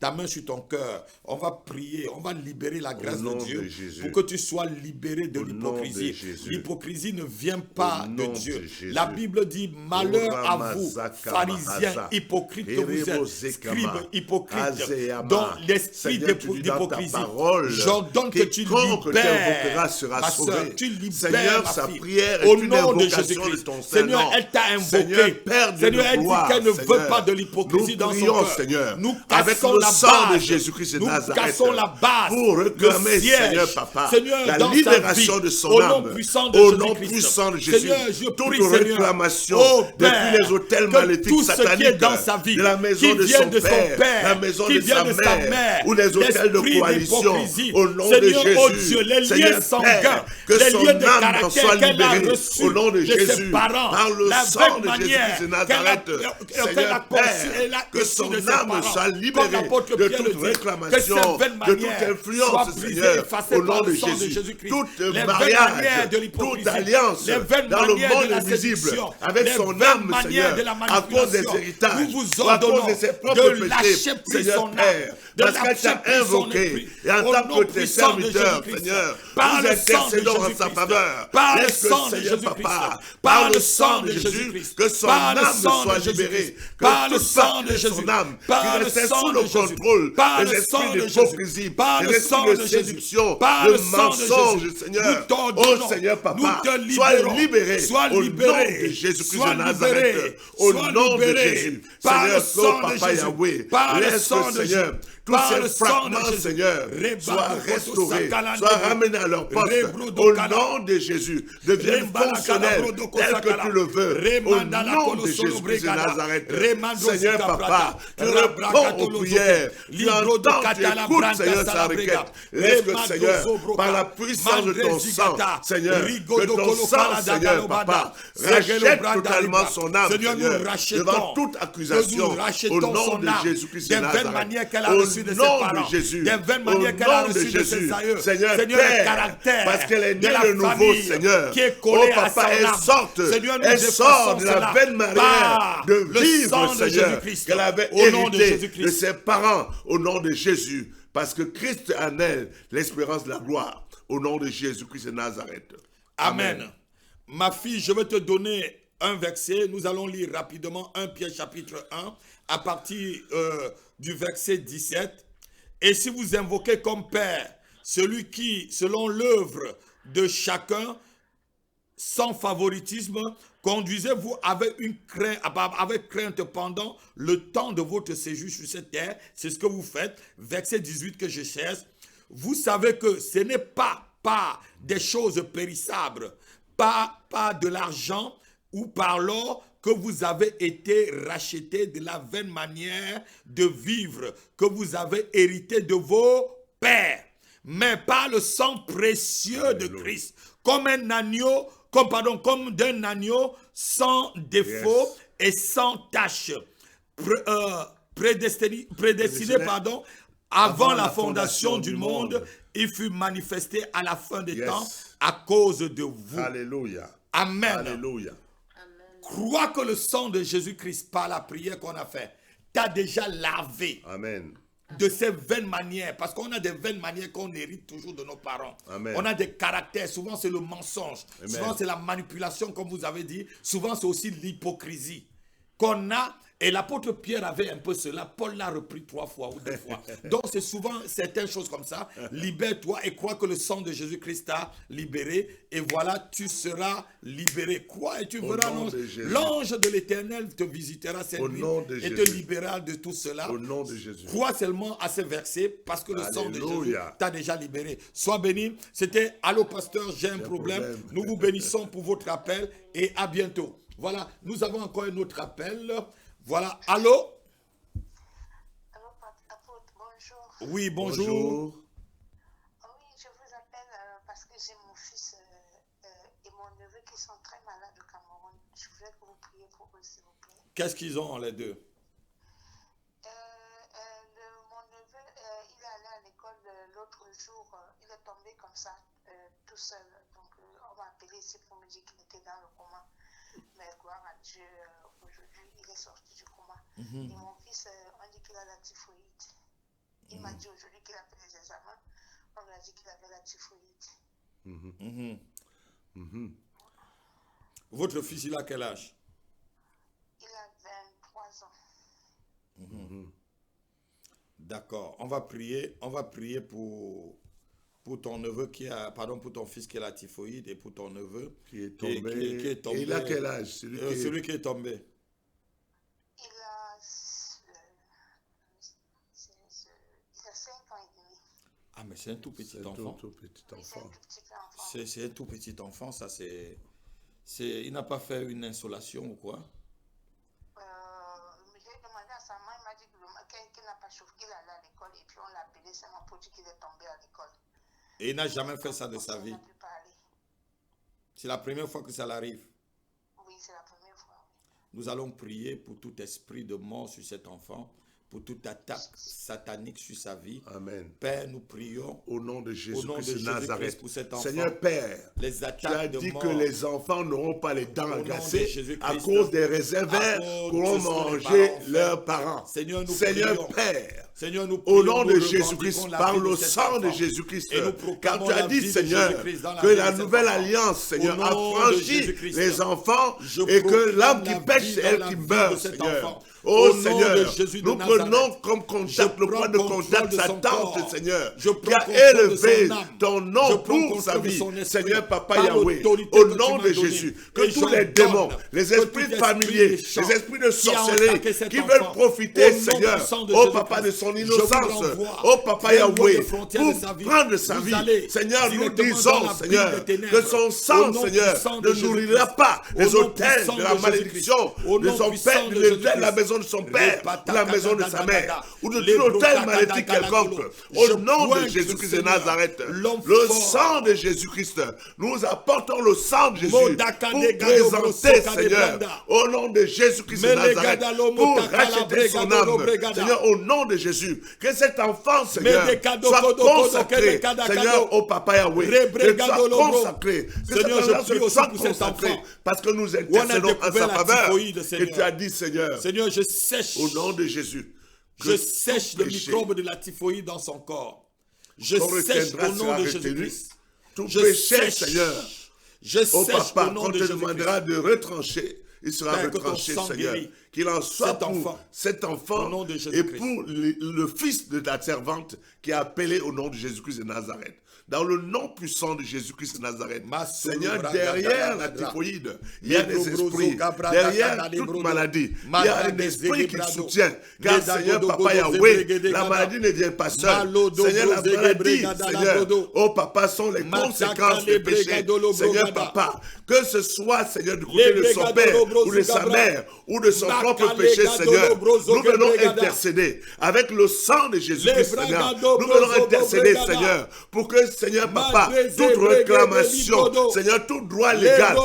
ta main sur ton cœur, on va prier, on va libérer la grâce de Dieu pour que tu sois libéré de l'hypocrisie. L'hypocrisie ne vient pas de Dieu. La Bible dit malheur à vous, pharisiens hypocrites que vous êtes, scribes hypocrites, dont l'esprit d'hypocrisie. J'ordonne que tu libères ma soeur, tu libères ma fille. Au nom de Jésus-Christ. Seigneur, elle t'a invoqué. Seigneur, elle dit qu'elle ne veut pas de l'hypocrisie dans son cœur. Seigneur, nous avec cassons le la sang base. de Jésus-Christ de Nous Nazareth, cassons la base. Pour réclamer, Seigneur, Papa, la dans libération sa vie, de son au âme, nom puissant de au Jésus-Christ. nom puissant de Jésus. Seigneur, je toute prie, Seigneur, réclamation Père, depuis les hôtels que maléfiques tout ce qui est sataniques dans sa vie, de la maison qui de vient son de son père, père, la maison qui de vient sa de sa mère, mère, ou les hôtels de l'esprit coalition, d'hypocrisie, au nom Seigneur, de Jésus. oh Dieu, les liens Seigneur sanguins, Père, que les son liens de âme en caractère soit qu'elle a libérée reçus au nom de de Jésus, ses parents, par le la sang vraie de manière Jésus-Christ de qu'elle Nazareth. Seigneur Père, que son âme soit libérée de toute réclamation, de toute influence, Seigneur, au nom de Jésus. Toute mariage, toute alliance dans le monde invisible avec son âme, Seigneur, à cause des héritages, ou à cause de ses propres péchés, Seigneur Père, parce qu'elle t'a invoqué, et en tant que tes serviteurs, Seigneur, nous intercédons en sa faveur. Laisse que, Seigneur Papa, par le sang de Jésus, que son âme soit libérée, que toute partie de son âme qui restait sous le contrôle des esprits d'hypocrisie, des esprits de séduction, de mensonge, Seigneur. Oh Seigneur Papa, sois libéré au nom de Jésus-Christ de Nazareth, au nom de Jésus. Seigneur, oh Papa Yahweh, laisse que, Seigneur, tous ces fragments, Seigneur, soient restaurés, soient ramenés à leur poste. Au nom de Jésus, deviennent fonctionnels tel que tu le veux. Au nom de Jésus-Christ de Nazareth. Seigneur Papa, tu réponds aux prières. Tu entends, tu écoutes, Seigneur, sa requête. Laisse que, Seigneur, par la puissance de ton sang, Seigneur, que ton sang, Seigneur Papa, rachète totalement son âme, Seigneur, devant toute accusation. Au nom de Jésus-Christ de Nazareth. Au nom de Jésus, des vaines manières qu'elle a reçues de ses aïeux, Seigneur, le caractère, parce qu'elle est née de la de nouveau, famille Seigneur. qui est collée à son elle âme. Seigneur, elle sort de la vaine manière de vivre, de Seigneur, qu'elle avait hérité de ses parents, au nom de Jésus, parce que Christ en elle, l'espérance de la gloire, au nom de Jésus-Christ de Nazareth. Amen. Ma fille, je vais te donner un verset. Nous allons lire rapidement 1 Pierre chapitre 1 à partir du verset 17. Et si vous invoquez comme Père celui qui, selon l'œuvre de chacun, sans favoritisme, conduisez-vous avec crainte pendant le temps de votre séjour sur cette terre. C'est ce que vous faites. Verset 18 que je cherche. Vous savez que ce n'est pas des choses périssables, pas de l'argent ou par l'or que vous avez été rachetés de la vaine manière de vivre que vous avez hérité de vos pères, mais par le sang précieux de Christ, comme d'un agneau sans défaut et sans tache, prédestiné, avant la fondation du monde, il fut manifesté à la fin des temps à cause de vous. Alléluia. Amen. Alléluia. crois que le sang de Jésus-Christ, par la prière qu'on a fait, t'a déjà lavé Amen. de ces vaines manières. Parce qu'on a des vaines manières qu'on hérite toujours de nos parents. Amen. On a des caractères. Souvent, c'est le mensonge. Amen. Souvent, c'est la manipulation, comme vous avez dit. Souvent, c'est aussi l'hypocrisie qu'on a. Et l'apôtre Pierre avait un peu cela. Paul l'a repris 3 fois ou 2 fois. Donc, c'est souvent certaines choses comme ça. Libère-toi et crois que le sang de Jésus-Christ t'a libéré. Et voilà, tu seras libéré. Crois et tu verras l'ange de l'Éternel te visitera cette nuit et te libérera de tout cela. Au nom de Jésus. Crois seulement à ces versets parce que le sang de Jésus Alléluia. t'a déjà libéré. Sois béni. C'était Allô pasteur, j'ai un problème. Nous vous bénissons pour votre appel et à bientôt. Voilà, nous avons encore un autre appel. Voilà, allô? Allô, apôtre, bonjour. Oui, bonjour. Bonjour. Oui, je vous appelle parce que j'ai mon fils et mon neveu qui sont très malades au Cameroun. Je voulais que vous priez pour eux, s'il vous plaît. Qu'est-ce qu'ils ont les deux? Mon neveu, il est allé à l'école l'autre jour. Il est tombé comme ça, tout seul. Donc, on m'a appelé ici pour me dire qu'il était dans le coma. Mais gloire à Dieu, aujourd'hui, il est sorti du coma. Et mon fils, on dit qu'il a la typhoïde. Il m'a dit aujourd'hui qu'il a fait les examens. On lui a dit qu'il avait la typhoïde. Votre fils, il a quel âge? Il a 23 ans. D'accord. On va prier pour ton neveu qui a, pardon, pour ton fils qui a la typhoïde et pour ton neveu Qui est tombé. qui est tombé. Et il a quel âge? Celui qui est tombé. Il a 5 ans et demi. Ah, mais c'est un tout petit C'est enfant. tout petit Oui, c'est un enfant. tout petit enfant. C'est un tout petit enfant, ça il n'a pas fait une insolation ou quoi? J'ai demandé à sa maman, il m'a dit qu'il n'a pas chauffé, qu'il allait à l'école et puis on l'a appelé seulement pour dire qu'il est tombé à l'école. Et il n'a jamais fait ça de sa vie. Il n'a plus parlé. C'est la première fois que ça l'arrive. Oui, c'est la première fois. Nous allons prier pour tout esprit de mort sur cet enfant, pour toute attaque satanique sur sa vie. Amen. Père, nous prions Au nom de au nom de Jésus-Christ de Jésus-Christ Nazareth. pour cet enfant. Seigneur Père, Les tu as attaques de dit mort. que les enfants n'auront pas les dents Au nom de agacées Jésus-Christ. à cause des réservaires À cause qu'auront de ce que les mangé parents ont fait. leurs parents. Seigneur, nous Seigneur prions. Père, Seigneur, nous au prions, nom nous de revendiquons Jésus-Christ, la par vie de le cet sang de enfant. Jésus-Christ, Et nous car proclamons tu as la dit, vie de Seigneur, Jésus-Christ dans la que vie de la cet nouvelle enfant. alliance, Seigneur, Au a nom de franchi Jésus-Christ. les enfants Je et que proclame l'âme la qui pêche, vie c'est dans elle la qui vie de meurt, cet Seigneur. enfant. Oh Au nom Seigneur, de Jésus de nous Nazareth. prenons comme contact Je le point de prends contact contrôle de sa son tante, corps. Seigneur, Je qui prends a contrôle de élevé son âme. ton Je nom prends pour sa contrôle de vie. son esprit. Seigneur, Papa Par Yahweh, l'autorité au que tu nom m'as de donnée. Jésus, Et que tous les j'ordonne démons, les que esprits tout familiers, esprit méchant les esprits de qui a sorcellerie, attaqué cet qui enfant, veulent profiter, au nom Seigneur, puissant de oh Jésus-Christ, Papa, de son je vous innocence, renvoie oh Papa très loin Yahweh, des frontières de sa pour vie. prendre sa Vous vie. allez Seigneur, nous directement dans disons, la Seigneur, ville des ténèbres. que son Au sang, nom Seigneur, puissant de ne Jésus-Christ. nourrira pas Au les nom autels puissant de la de malédiction Jésus-Christ. Au de nom son puissant père, de de la Jésus-Christ. maison de son père, ou la maison de sa mère, ou de Les tout hôtel brocas maléfique quelconque. Je Au nom de pointe, Jésus-Christ de Seigneur, Nazareth, l'homme le fort. sang de Jésus-Christ, nous apportons le sang de Jésus Modaka pour de Gado présenter, Brosoka de Seigneur, Branda. au nom de Jésus-Christ de Mele Nazareth, Gadalo pour Motaka la racheter son Bregado âme. Bregada. Seigneur, au nom de Jésus, que cet enfant, Seigneur, Mede Kado soit Kodo Kodo consacré, Kede Kada Seigneur, Kado. au Papa Yahweh, que Rebregado soit Lobro. consacré, que cet Seigneur, je enfant prie aussi soit pour cet consacré, enfant. parce que nous On a intercédons en découvert sa la faveur, typhoïde, et Seigneur. tu as dit, Seigneur, Seigneur, je sèche. au nom de Jésus, que Je sèche tout le péché microbe de la typhoïde dans son corps. Je qu'on sèche retiendra au nom sera de retenu. Jésus-Christ. Tout Je péché, sèche. Seigneur, Je au sèche Papa, au nom quand de te Jésus-Christ. demandera de retrancher, il sera Père, que ton retranché, sang Seigneur. guérit Qu'il en soit cet pour enfant. cet enfant Au nom de et Jésus-Christ. pour le fils de ta servante qui est appelé au nom de Jésus-Christ de Nazareth. Dans le nom puissant de Jésus-Christ de Nazareth. Masolo Seigneur, braga derrière la gadabra. typhoïde, il y a des Lebro esprits. brozo gabrada Derrière gadale toute brodo. maladie, il y a Madame un esprit qui Zegebrado. soutient. Car Leda Seigneur, godo Papa godo Yahweh, zebrege la gada. maladie ne vient pas seule. Malodo Seigneur, la broze maladie, gebrega da la Seigneur, brodo. oh Papa, sont les Mataka conséquences des lebrega péchés. dolo Seigneur, brogada. Papa, que ce soit, Seigneur, du côté de Lebrega son père dolo brozo ou de sa gabra. mère ou de son Makala propres péchés, Seigneur, nous venons intercéder avec le sang de Jésus-Christ, Seigneur. Nous venons intercéder, Seigneur, pour que, Seigneur, Papa, toute réclamation, Seigneur, tout droit légal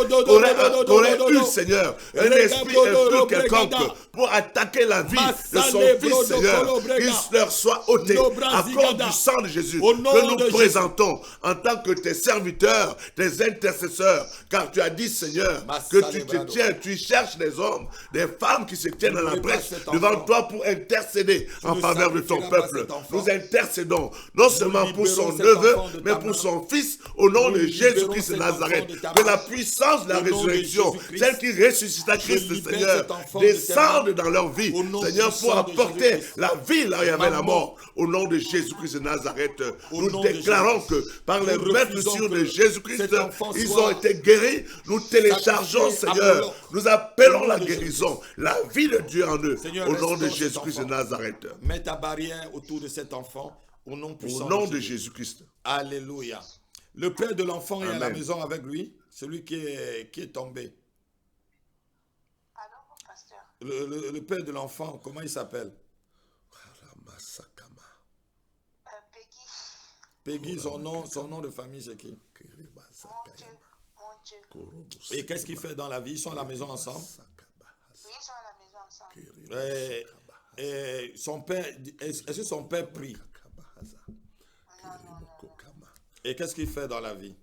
qu'aurait eu, Seigneur, un esprit impur quelconque pour attaquer la vie de son Fils, Seigneur, qu'il leur soit ôté à cause du sang de Jésus que nous présentons en tant que tes serviteurs, tes intercesseurs, car tu as dit, Seigneur, que tu te tiens, tu cherches des hommes, des femmes qui se tiennent dans la brèche devant toi pour intercéder en faveur de ton peuple. Nous intercédons non seulement pour son neveu, mais pour son fils, au nom de Jésus-Christ de Nazareth. Que la puissance de la résurrection, celle qui ressuscita Christ, Seigneur, descende dans leur vie, Seigneur, pour apporter la vie là où il y avait la mort. Au nom de Jésus-Christ de Nazareth, nous déclarons que par les meurtrissures de Jésus-Christ, ils ont été guéris. Nous téléchargeons, Seigneur, nous appelons la guérison, la vie de Dieu en eux, au nom de Jésus-Christ de Nazareth. Mets ta barrière autour de cet enfant, au nom puissant au nom de Jésus-Christ. Alléluia. Le père de l'enfant est à la maison avec lui, celui qui est tombé. Alors, pasteur, Le père de l'enfant, comment il s'appelle? Peggy, son nom de famille, c'est qui? mon Dieu. Et qu'est-ce qu'il fait dans la vie? Ils sont à la maison ensemble? Oui, ils sont à la maison ensemble. Et son père, est-ce que son père prie? Non. Et qu'est-ce qu'il fait dans la vie?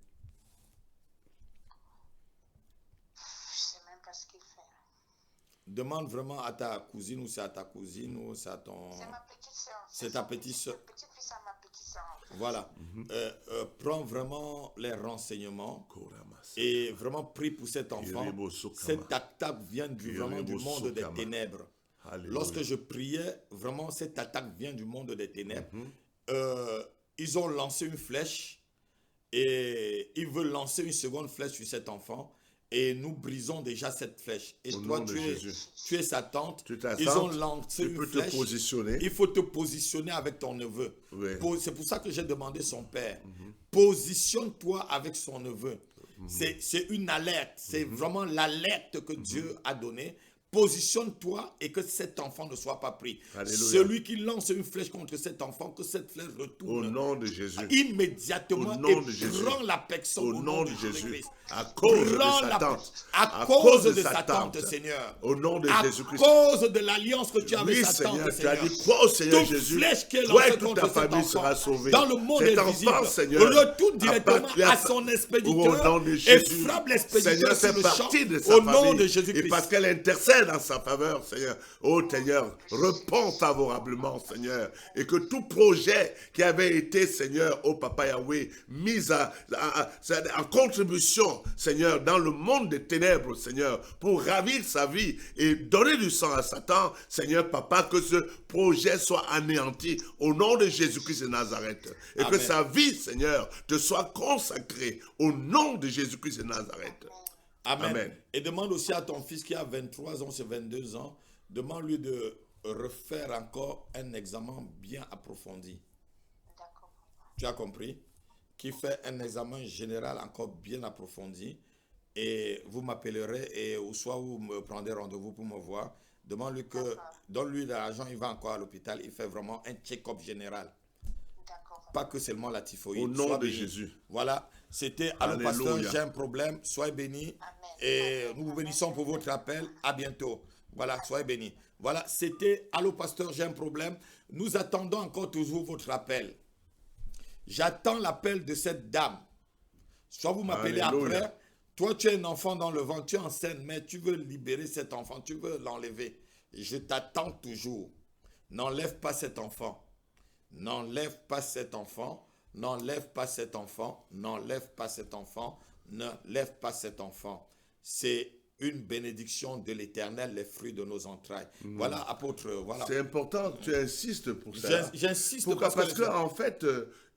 Je sais même pas ce qu'il fait. Demande vraiment à ta cousine, ou c'est à ta cousine, ou c'est à ton... C'est ma petite soeur. C'est ta petite soeur. Petite fille à ma petite soeur. Voilà. Prends vraiment les renseignements et vraiment prie pour cet enfant. Cette attaque vient vraiment du monde des ténèbres. Alléluia. Lorsque je priais, vraiment cette attaque vient du monde des ténèbres. Ils ont lancé une flèche et ils veulent lancer une seconde flèche sur cet enfant. Et nous brisons déjà cette flèche. Et au toi, tu es sa tante. Ils ont lancé une flèche. Te positionner. Il faut te positionner avec ton neveu. Oui. C'est pour ça que j'ai demandé son père. Positionne-toi avec son neveu. C'est une alerte. C'est vraiment l'alerte que Dieu a donnée. Positionne-toi et que cet enfant ne soit pas pris. Alléluia. Celui qui lance une flèche contre cet enfant, que cette flèche retourne. Au nom de Jésus. Immédiatement. Au nom de et Jésus. prends la personne Au nom de Jésus. Jésus. À cause de sa tante. À cause de sa tante, Seigneur. Au nom de Jésus-Christ. À cause de l'alliance que tu as avec Oui, sa tante, Seigneur. Tu Seigneur. as dit quoi au Seigneur Toute Jésus? flèche qui est Toi lancée et toute contre ta cet famille enfant, sera sauvée. dans le monde Cet invisible, enfant, Seigneur, retourne directement à son au expéditeur nom de et Jésus. frappe l'expéditeur Seigneur, sur c'est le champ parti de sa au nom famille. de Et Jésus-Christ. parce qu'elle intercède en sa faveur, Seigneur. Oh Seigneur, réponds favorablement, Seigneur. Et que tout projet qui avait été, Seigneur, oh Papa Yahweh, mis en contribution, Seigneur, dans le monde des ténèbres, Seigneur, pour ravir sa vie et donner du sang à Satan, Seigneur, Papa, que ce projet soit anéanti au nom de Jésus-Christ de Nazareth. Et Amen. que sa vie, Seigneur, te soit consacrée au nom de Jésus-Christ de Nazareth. Amen. Amen. Et demande aussi à ton fils qui a 23 ans, c'est 22 ans, demande-lui de refaire encore un examen bien approfondi. D'accord. Tu as compris? Qui fait un examen général encore bien approfondi. Et vous m'appellerez et ou soit vous me prendrez rendez-vous pour me voir. Demande-lui que, donne-lui de l'argent, il va encore à l'hôpital. Il fait vraiment un check-up général. D'accord. Pas que seulement la typhoïde. Au nom Sois de béni. Jésus. Voilà, c'était Allô Alléluia. Pasteur, j'ai un problème. Soyez bénis. Amen. Et nous vous bénissons pour votre appel. À bientôt. Voilà, soyez bénis. Voilà, c'était Allô Pasteur, j'ai un problème. Nous attendons encore toujours votre appel. J'attends l'appel de cette dame. Soit vous m'appelez Alléluia. après. Toi, tu es un enfant dans le ventre, tu es enceinte, mais tu veux libérer cet enfant, tu veux l'enlever. Je t'attends toujours. N'enlève pas cet enfant. N'enlève pas cet enfant. N'enlève pas cet enfant. N'enlève pas cet enfant. N'enlève pas cet enfant. C'est une bénédiction de l'Éternel, les fruits de nos entrailles. Voilà, apôtre, voilà. C'est important que tu insistes pour ça. J'insiste Pourquoi? Parce qu'en fait,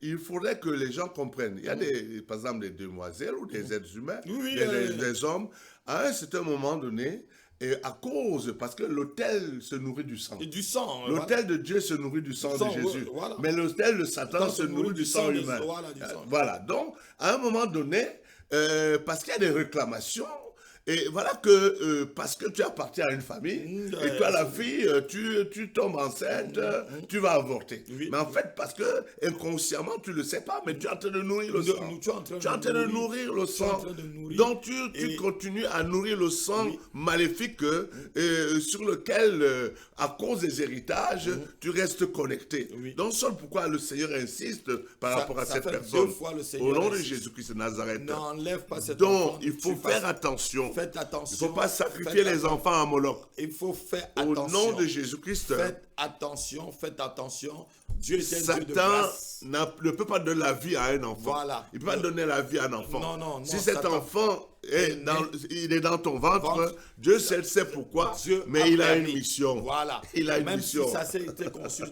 il faudrait que les gens comprennent. Il y a par exemple des demoiselles ou des êtres humains, Oui, des hommes, à un certain moment donné, et à cause, parce que l'autel se nourrit du sang. Et du sang. L'autel de Dieu se nourrit du sang de Jésus. Voilà. Mais l'autel de Satan se nourrit du sang humain. Voilà, du sang. Voilà. Donc, à un moment donné, parce qu'il y a des réclamations, Et voilà que parce que tu appartiens à une famille, et toi la fille, tu tombes enceinte, tu vas avorter. Oui. Mais en fait, parce que inconsciemment, tu ne le sais pas, mais tu es en train de nourrir le sang. Tu es en train Tu es en train de nourrir le tu es en sang. train de nourrir. Donc tu Et- continues à nourrir le sang Oui. maléfique sur lequel, à cause des héritages, tu restes connecté. Oui. Donc c'est pourquoi le Seigneur insiste par Ça- rapport à ça cette fait personne. 2 fois le Seigneur Au nom de insiste. Jésus-Christ de Nazareth. N'enlève pas cet Donc enfant. il faut Tu faire passes- attention. Faites Il ne attention. faut pas sacrifier Faites les enfants à Moloch. Il faut faire Au attention. nom de Jésus-Christ, Faites attention, faites attention. Dieu est un Dieu de Satan grâce. ne peut pas donner la vie à un enfant. Voilà. Il ne peut pas donner la vie à un enfant. Non, Si cet Satan- enfant il est dans ton ventre, Dieu sait pourquoi, Dieu mais il a une permis. mission. Voilà. Il a une Même mission. si ça s'est été conçu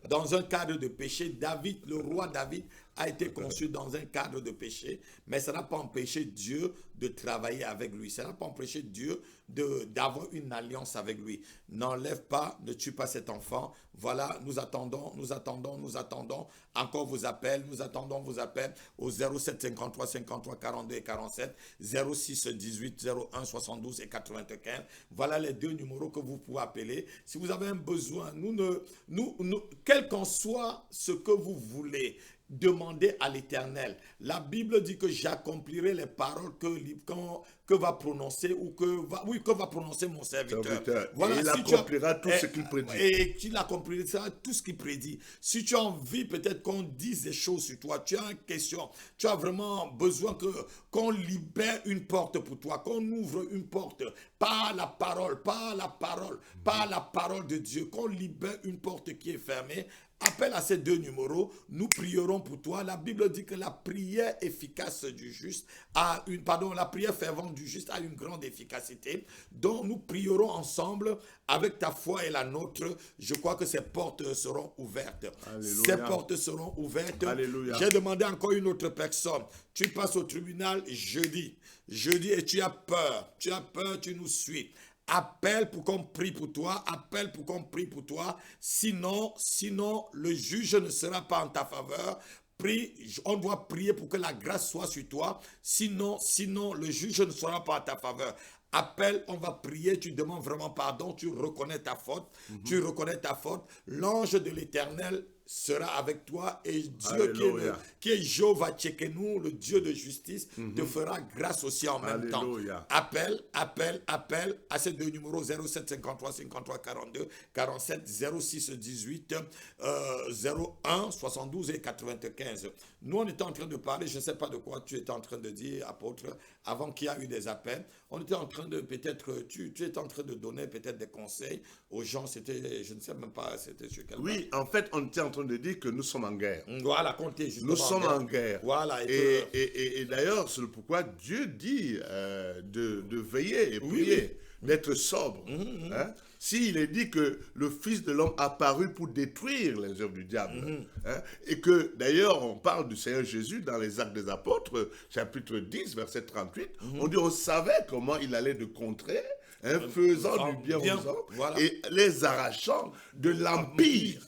dans un cadre de péché, David, le roi David, a été conçu dans un cadre de péché, mais ça n'a pas empêché Dieu de travailler avec lui. Ça n'a pas empêché Dieu d'avoir une alliance avec lui. N'enlève pas, ne tue pas cet enfant. Voilà, nous attendons encore vos appels. Nous attendons vos appels au 07 53 53 42 et 47, 06 18 01 72 et 95. Voilà les 2 numéros que vous pouvez appeler. Si vous avez un besoin, quel qu'en soit ce que vous voulez, demandez à l'Éternel. La Bible dit que j'accomplirai les paroles que va prononcer que va prononcer mon serviteur. Voilà, et il accomplira tout ce qu'il prédit. Et qu'il accomplira tout ce qu'il prédit. Si tu as envie peut-être qu'on dise des choses sur toi, tu as une question, tu as vraiment besoin qu'on libère une porte pour toi, qu'on ouvre une porte par la parole de Dieu, qu'on libère une porte qui est fermée. Appelle à ces 2 numéros, nous prierons pour toi. La Bible dit que la prière efficace du juste la prière fervente du juste a une grande efficacité. Donc nous prierons ensemble avec ta foi et la nôtre. Je crois que ces portes seront ouvertes. Alléluia. Ces portes seront ouvertes. Alléluia. J'ai demandé encore une autre personne. Tu passes au tribunal jeudi et tu as peur, tu nous suis. Appelle pour qu'on prie pour toi, sinon le juge ne sera pas en ta faveur. Prie, on doit prier pour que la grâce soit sur toi, sinon le juge ne sera pas en ta faveur. Appelle, on va prier, tu demandes vraiment pardon, tu reconnais ta faute, l'ange de l'Éternel sera avec toi et Dieu qui est Jéhovah Tchekenu, le Dieu de justice, te fera grâce aussi en même temps. Appelle à ces 2 numéros 07 53 53 42 47 06 18 01 72 et 95. Nous on était en train de parler, je ne sais pas de quoi tu étais en train de dire, apôtre, avant qu'il y ait eu des appels. On était en train de tu étais en train de donner peut-être des conseils aux gens, c'était, je ne sais même pas, c'était sur quel Oui, en fait, on était en train de dire que nous sommes en guerre. Voilà, comptez justement. Nous sommes en guerre. Voilà. Et d'ailleurs, c'est pourquoi Dieu dit de veiller et prier, d'être sobre. Hein? S'il est dit que le Fils de l'homme apparut pour détruire les œuvres du diable, hein? Et que d'ailleurs, on parle du Seigneur Jésus dans les Actes des Apôtres, chapitre 10, verset 38, on dit on savait comment il allait de contrer, faisant du bien aux hommes et les arrachant de l'empire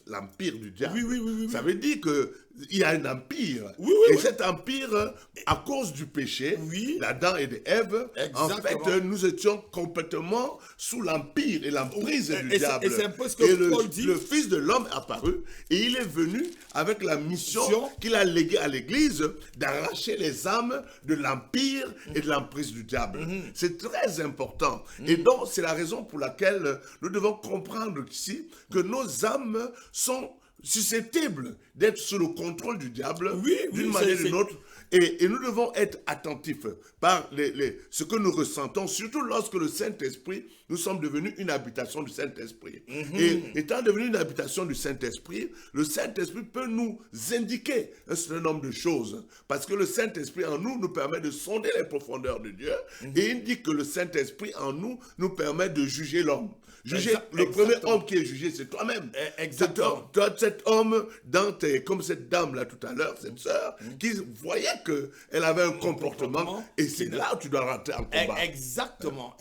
du diable. Oui. Ça veut dire qu'il y a un empire. Et cet empire, à cause du péché, d'Adam et d'Ève, en fait, nous étions complètement sous l'empire et l'emprise du diable. Et c'est un peu ce que Paul dit. Le Fils de l'homme est apparu et il est venu avec la mission qu'il a léguée à l'Église d'arracher les âmes de l'empire et de l'emprise du diable. C'est très important. Et donc, c'est la raison pour laquelle nous devons comprendre ici que nos âmes sont susceptibles d'être sous le contrôle du diable d'une manière ou d'une autre. Et nous devons être attentifs par ce que nous ressentons, surtout lorsque le Saint-Esprit, nous sommes devenus une habitation du Saint-Esprit. Et étant devenu une habitation du Saint-Esprit, le Saint-Esprit peut nous indiquer un certain nombre de choses. Parce que le Saint-Esprit en nous permet de sonder les profondeurs de Dieu. Et il dit que le Saint-Esprit en nous permet de juger l'homme. Le premier homme qui est jugé, c'est toi-même. Exactement. Toi, cet homme, comme cette dame-là tout à l'heure, cette sœur, qui voyait qu'elle avait un comportement, et c'est là où tu dois rentrer en combat. Exactement.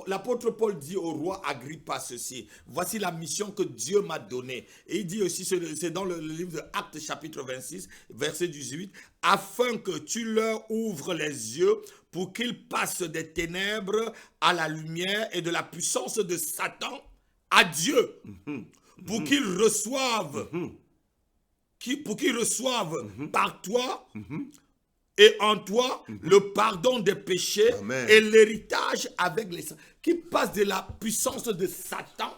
L'apôtre Paul dit au roi Agrippa ceci: voici la mission que Dieu m'a donnée. Et il dit aussi, c'est dans le livre de Actes chapitre 26, verset 18, afin que tu leur ouvres les yeux pour qu'ils passent des ténèbres à la lumière et de la puissance de Satan à Dieu, pour qu'ils reçoivent, par toi et en toi le pardon des péchés Amen. et l'héritage avec les saints, qui passent de la puissance de Satan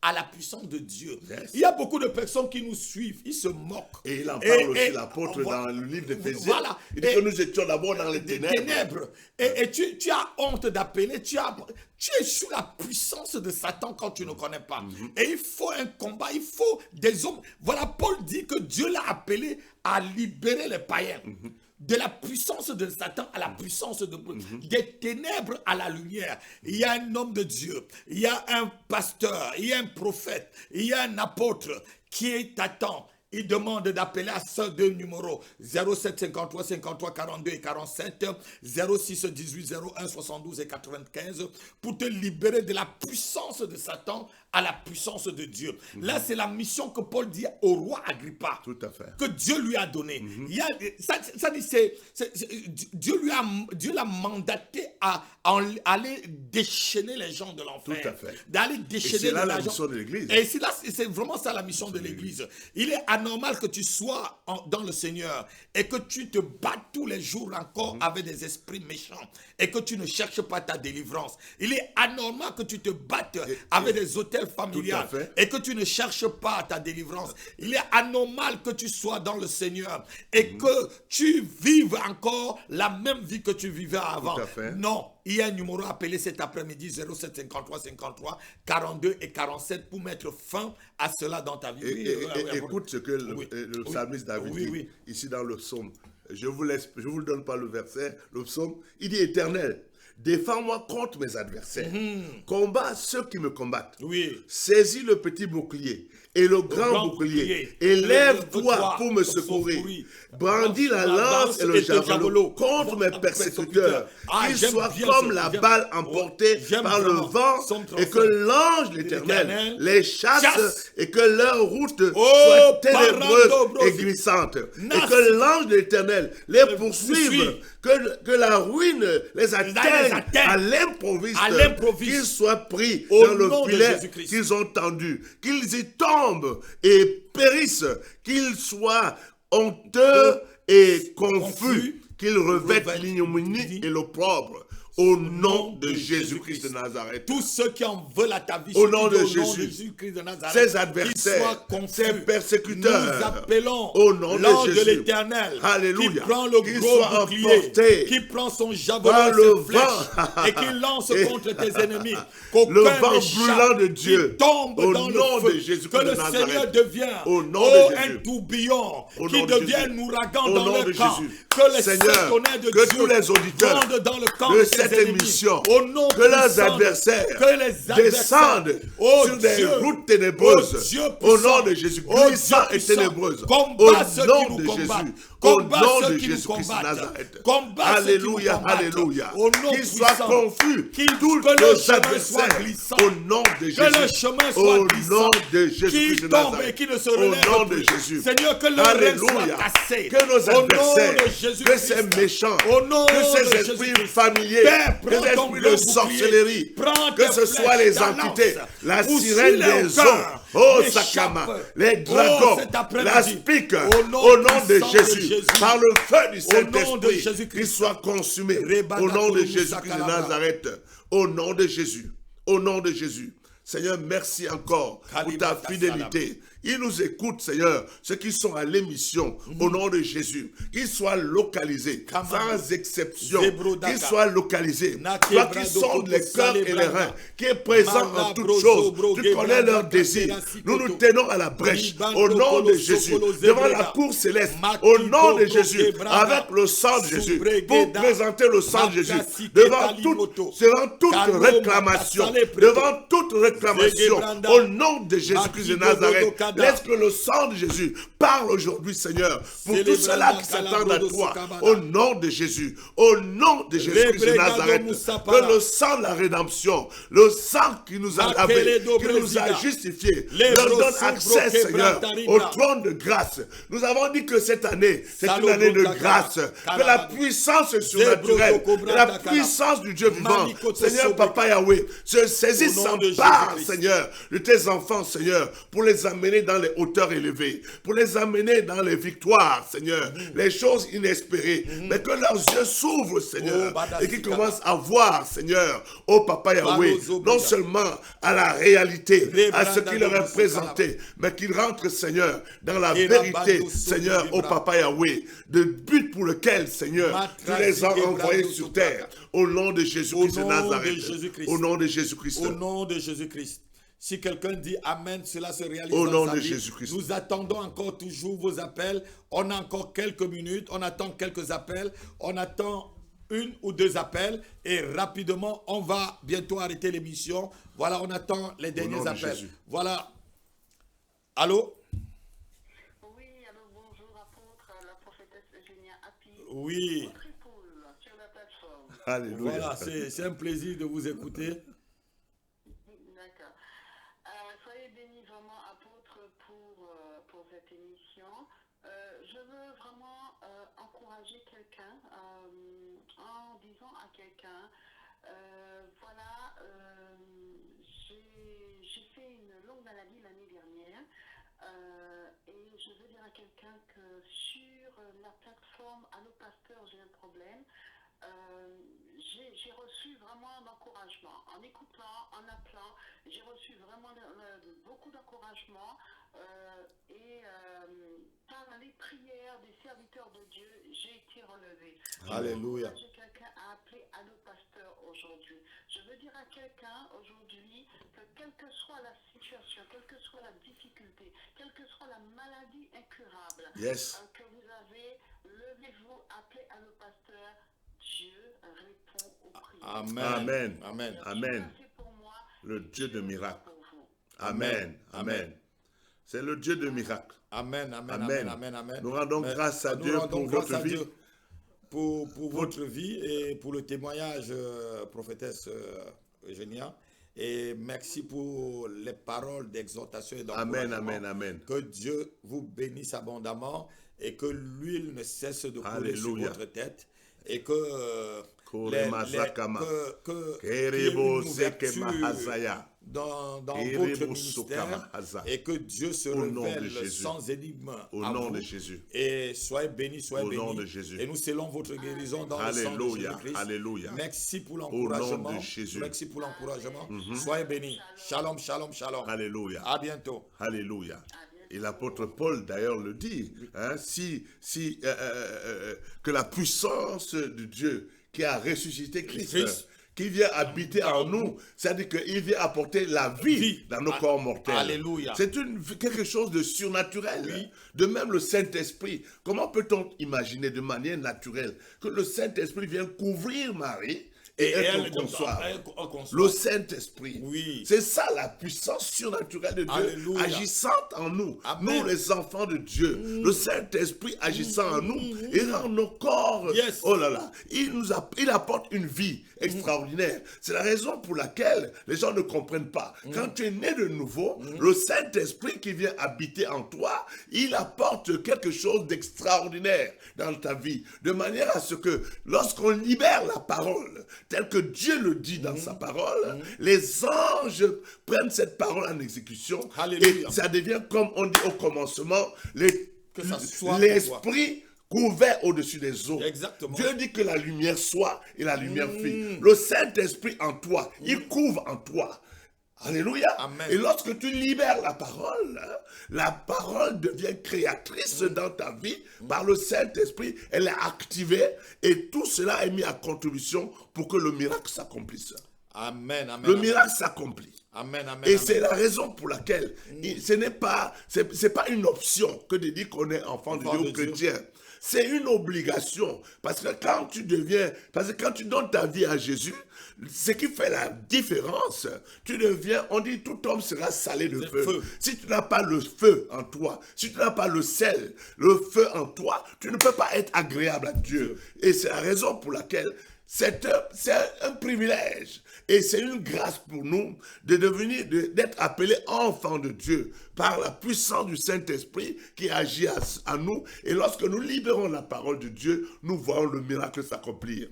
à la puissance de Dieu. Yes. Il y a beaucoup de personnes qui nous suivent, ils se moquent. Et il en parle aussi, et- l'apôtre, voilà. dans le livre d'Éphésiens. Voilà. Il dit Et- que nous étions d'abord dans les des ténèbres. ténèbres. Et tu as honte d'appeler, tu es sous la puissance de Satan quand tu ne connais pas. Et il faut un combat, il faut des hommes. Voilà, Paul dit que Dieu l'a appelé à libérer les païens. De la puissance de Satan à la puissance des ténèbres à la lumière. Il y a un homme de Dieu, il y a un pasteur, il y a un prophète, il y a un apôtre qui t'attend. Il demande d'appeler à ce deux numéros 07 53 53 42 et 47, 06 18 01 72 et 95 pour te libérer de la puissance de Satan à la puissance de Dieu. Là, c'est la mission que Paul dit au roi Agrippa. Tout à fait. Que Dieu lui a donné. Il y a, ça dit, Dieu l'a mandaté à aller déchaîner les gens de l'enfer. Tout à fait. D'aller Et déchaîner c'est là la gens. mission de l'Église. Et c'est vraiment ça la mission de l'Église. Il est anormal que tu sois dans le Seigneur et que tu te bats tous les jours encore avec des esprits méchants et que tu ne cherches pas ta délivrance. Il est anormal que tu te battes avec des hôtels familiales et que tu ne cherches pas ta délivrance. Il est anormal que tu sois dans le Seigneur et que tu vives encore la même vie que tu vivais avant. Tout à fait. Non, il y a un numéro appelé cet après-midi 07 53 53 42 et 47 pour mettre fin à cela dans ta vie. Écoute ce que le psalmiste David dit ici dans le psaume. Je vous le donne pas le verset, le psaume. Il dit éternel, défends-moi contre mes adversaires. Combat ceux qui me combattent. Oui. Saisis le petit bouclier et le grand bouclier. Élève-toi pour me secourir. Brandis la lance et le javelot contre mes persécuteurs. Qu'ils soient comme la balle emportée par le vent et que l'ange l'Éternel les chasse et que leur route soit ténébreuse et glissante. Et que l'ange de l'Éternel les poursuive. Que la ruine les atteigne à l'improviste. Qu'ils soient pris dans le filet qu'ils ont tendu. Qu'ils y tombent et périssent. Qu'ils soient honteux et confus. Qu'ils revêtent l'ignominie et l'opprobre. Au nom de Jésus-Christ de Nazareth. Tous ceux qui en veulent à ta vie, au nom de Jésus-Christ de Nazareth, ses adversaires, ses persécuteurs, nous appelons au nom l'ange de de l'Éternel, qui prend le gros bouclier, qui prend son javelot et ses flèches, et qui lance contre tes ennemis. Le vent brûlant de Dieu, tombe au dans nom le feu, de Jésus-Christ que le de Nazareth, Seigneur devienne un tourbillon, qui devienne un ouragan dans le camp, que les tonnerres de que tous les auditeurs Dieu dans le camp de cette émission, que leurs adversaires descendent sur des routes ténébreuses, au nom de Jésus, glissants et ténébreuses, au nom de Jésus, au nom de Jésus-Christ de Nazareth. Alléluia, alléluia. Qu'ils soient confus, tous nos adversaires, au nom de Jésus, au nom de Jésus-Christ de Nazareth, au nom de Jésus. Seigneur, que le règne soit cassé, que nos adversaires, que ces méchants, que ces esprits familiers, que ces esprits de sorcellerie, que ce soit les entités, la sirène des eaux, Sakama, les dragons, la spique, au nom de Jésus, par le feu du Saint-Esprit, qu'ils soient consumés, au nom de Jésus-Christ de Nazareth, au nom de Jésus, au nom de Jésus. Seigneur, merci encore pour ta fidélité. Ils nous écoutent, Seigneur, ceux qui sont à l'émission, au nom de Jésus, qu'ils soient localisés, sans exception, qu'ils soient localisés. Toi qui sondes les cœurs et les reins, qui est présent en toutes choses, tu connais leurs désirs. Nous nous tenons à la brèche, au nom de Jésus, devant la cour céleste, au nom de Jésus, avec le sang de Jésus, pour présenter le sang de Jésus, devant toute réclamation, devant toute réclamation, au nom de Jésus-Christ de Nazareth, Laisse que le sang de Jésus parle aujourd'hui, Seigneur, pour tous ceux-là qui s'attendent à toi. Au nom de Jésus. Au nom de Jésus-Christ de Nazareth. Que le sang de la rédemption, le sang qui nous a lavé, qui nous a justifiés, leur donne accès, Seigneur, au trône de grâce. Nous avons dit que cette année, c'est une année de grâce. Que la puissance surnaturelle, la puissance du Dieu vivant, Seigneur Papa Yahweh, se saisisse, s'empare, Seigneur, de tes enfants, Seigneur, pour les amener dans les hauteurs élevées, pour les amener dans les victoires, Seigneur, les choses inespérées, mais que leurs yeux s'ouvrent, Seigneur, et qu'ils commencent à voir, Seigneur, oh Papa Yahweh, non seulement à la réalité, à ce qui leur est présenté, mais qu'ils rentrent, Seigneur, dans la vérité, Seigneur, oh Papa Yahweh, de but pour lequel, Seigneur, tu les as envoyés sur terre, au nom de Jésus-Christ de Nazareth, au nom de Jésus-Christ. Au nom de Jésus-Christ. Si quelqu'un dit Amen, cela se réalise au nom dans sa de vie. Jésus-Christ. Nous attendons encore toujours vos appels. On a encore quelques minutes. On attend quelques appels. On attend 1 ou 2 appels. Et rapidement, on va bientôt arrêter l'émission. Voilà, on attend les derniers appels. Voilà. Allô? Oui, allô, bonjour, apôtre, la prophétesse Eugénia Happy. Oui. Sur la plateforme. Alléluia. Voilà, c'est un plaisir de vous écouter. D'accord. Soyez bénis vraiment, apôtre, pour cette émission. Je veux vraiment encourager quelqu'un en disant à quelqu'un, voilà, j'ai fait une longue maladie l'année dernière et je veux dire à quelqu'un que sur la plateforme Allo Pasteur, j'ai un problème. J'ai reçu vraiment d'encouragement. En écoutant, en appelant, j'ai reçu vraiment beaucoup d'encouragement et par les prières des serviteurs de Dieu, j'ai été relevée. Alléluia. Quelqu'un a appelé Allo Pasteur aujourd'hui. Je veux dire à quelqu'un aujourd'hui que quelle que soit la situation, quelle que soit la difficulté, quelle que soit la maladie incurable que vous avez, levez-vous, appelez Allo Pasteur. Dieu répond aux prières. Amen. Amen. Amen. Amen. Le Dieu de miracles. Amen. Amen. C'est le Dieu de miracles. Amen. Amen. Amen. Amen. Amen. Nous rendons grâce à Dieu pour votre vie. Pour votre vie et pour le témoignage, prophétesse Eugénia. Et merci pour les paroles d'exhortation et d'encouragement. Amen, amen, amen. Que Dieu vous bénisse abondamment et que l'huile ne cesse de couler sur votre tête. Et que dans votre ministère et que Dieu se révèle sans énigme à vous. Et soyez bénis, soyez bénis. Et nous scellons votre guérison dans le sang de Jésus-Christ. Alléluia. Merci pour l'encouragement. Merci pour l'encouragement. Soyez bénis. Shalom, shalom, shalom. Alléluia. À bientôt. Alléluia. Et l'apôtre Paul d'ailleurs le dit, hein, que la puissance de Dieu qui a ressuscité Christ, qui vient habiter en nous, c'est-à-dire qu'il vient apporter la vie dans nos corps mortels. Alléluia. C'est quelque chose de surnaturel. Oui. De même le Saint-Esprit. Comment peut-on imaginer de manière naturelle que le Saint-Esprit vienne couvrir Marie et elle conçoit le Saint-Esprit. Oui. C'est ça la puissance surnaturelle de Dieu. Alléluia. Agissante en nous. Amen. Nous les enfants de Dieu. Le Saint-Esprit agissant en nous et dans nos corps. Oh là là. Il apporte une vie extraordinaire. C'est la raison pour laquelle les gens ne comprennent pas. Quand tu es né de nouveau, le Saint-Esprit qui vient habiter en toi, il apporte quelque chose d'extraordinaire dans ta vie. De manière à ce que lorsqu'on libère la parole, tel que Dieu le dit dans sa parole, les anges prennent cette parole en exécution. Alléluia. Et ça devient comme on dit au commencement, l'esprit couvert au-dessus des eaux. Exactement. Dieu dit que la lumière soit et la lumière fit. Le Saint-Esprit en toi, il couvre en toi. Alléluia. Amen. Et lorsque tu libères la parole devient créatrice dans ta vie par le Saint-Esprit. Elle est activée et tout cela est mis à contribution pour que le miracle s'accomplisse. Amen. Amen. Le miracle s'accomplit. Amen, amen, Et amen. c'est la raison pour laquelle ce n'est pas, c'est pas une option que de dire qu'on est enfant de Enfant Dieu de ou Dieu. chrétien. C'est une obligation. Parce que quand tu donnes ta vie à Jésus, ce qui fait la différence, tu deviens, on dit tout homme sera salé de feu. feu. Si tu n'as pas le feu en toi, si tu n'as pas le sel, le feu en toi, tu ne peux pas être agréable à Dieu. Et c'est la raison pour laquelle c'est un privilège et c'est une grâce pour nous d'être appelés enfants de Dieu par la puissance du Saint-Esprit qui agit à nous. Et lorsque nous libérons la parole de Dieu, nous voyons le miracle s'accomplir.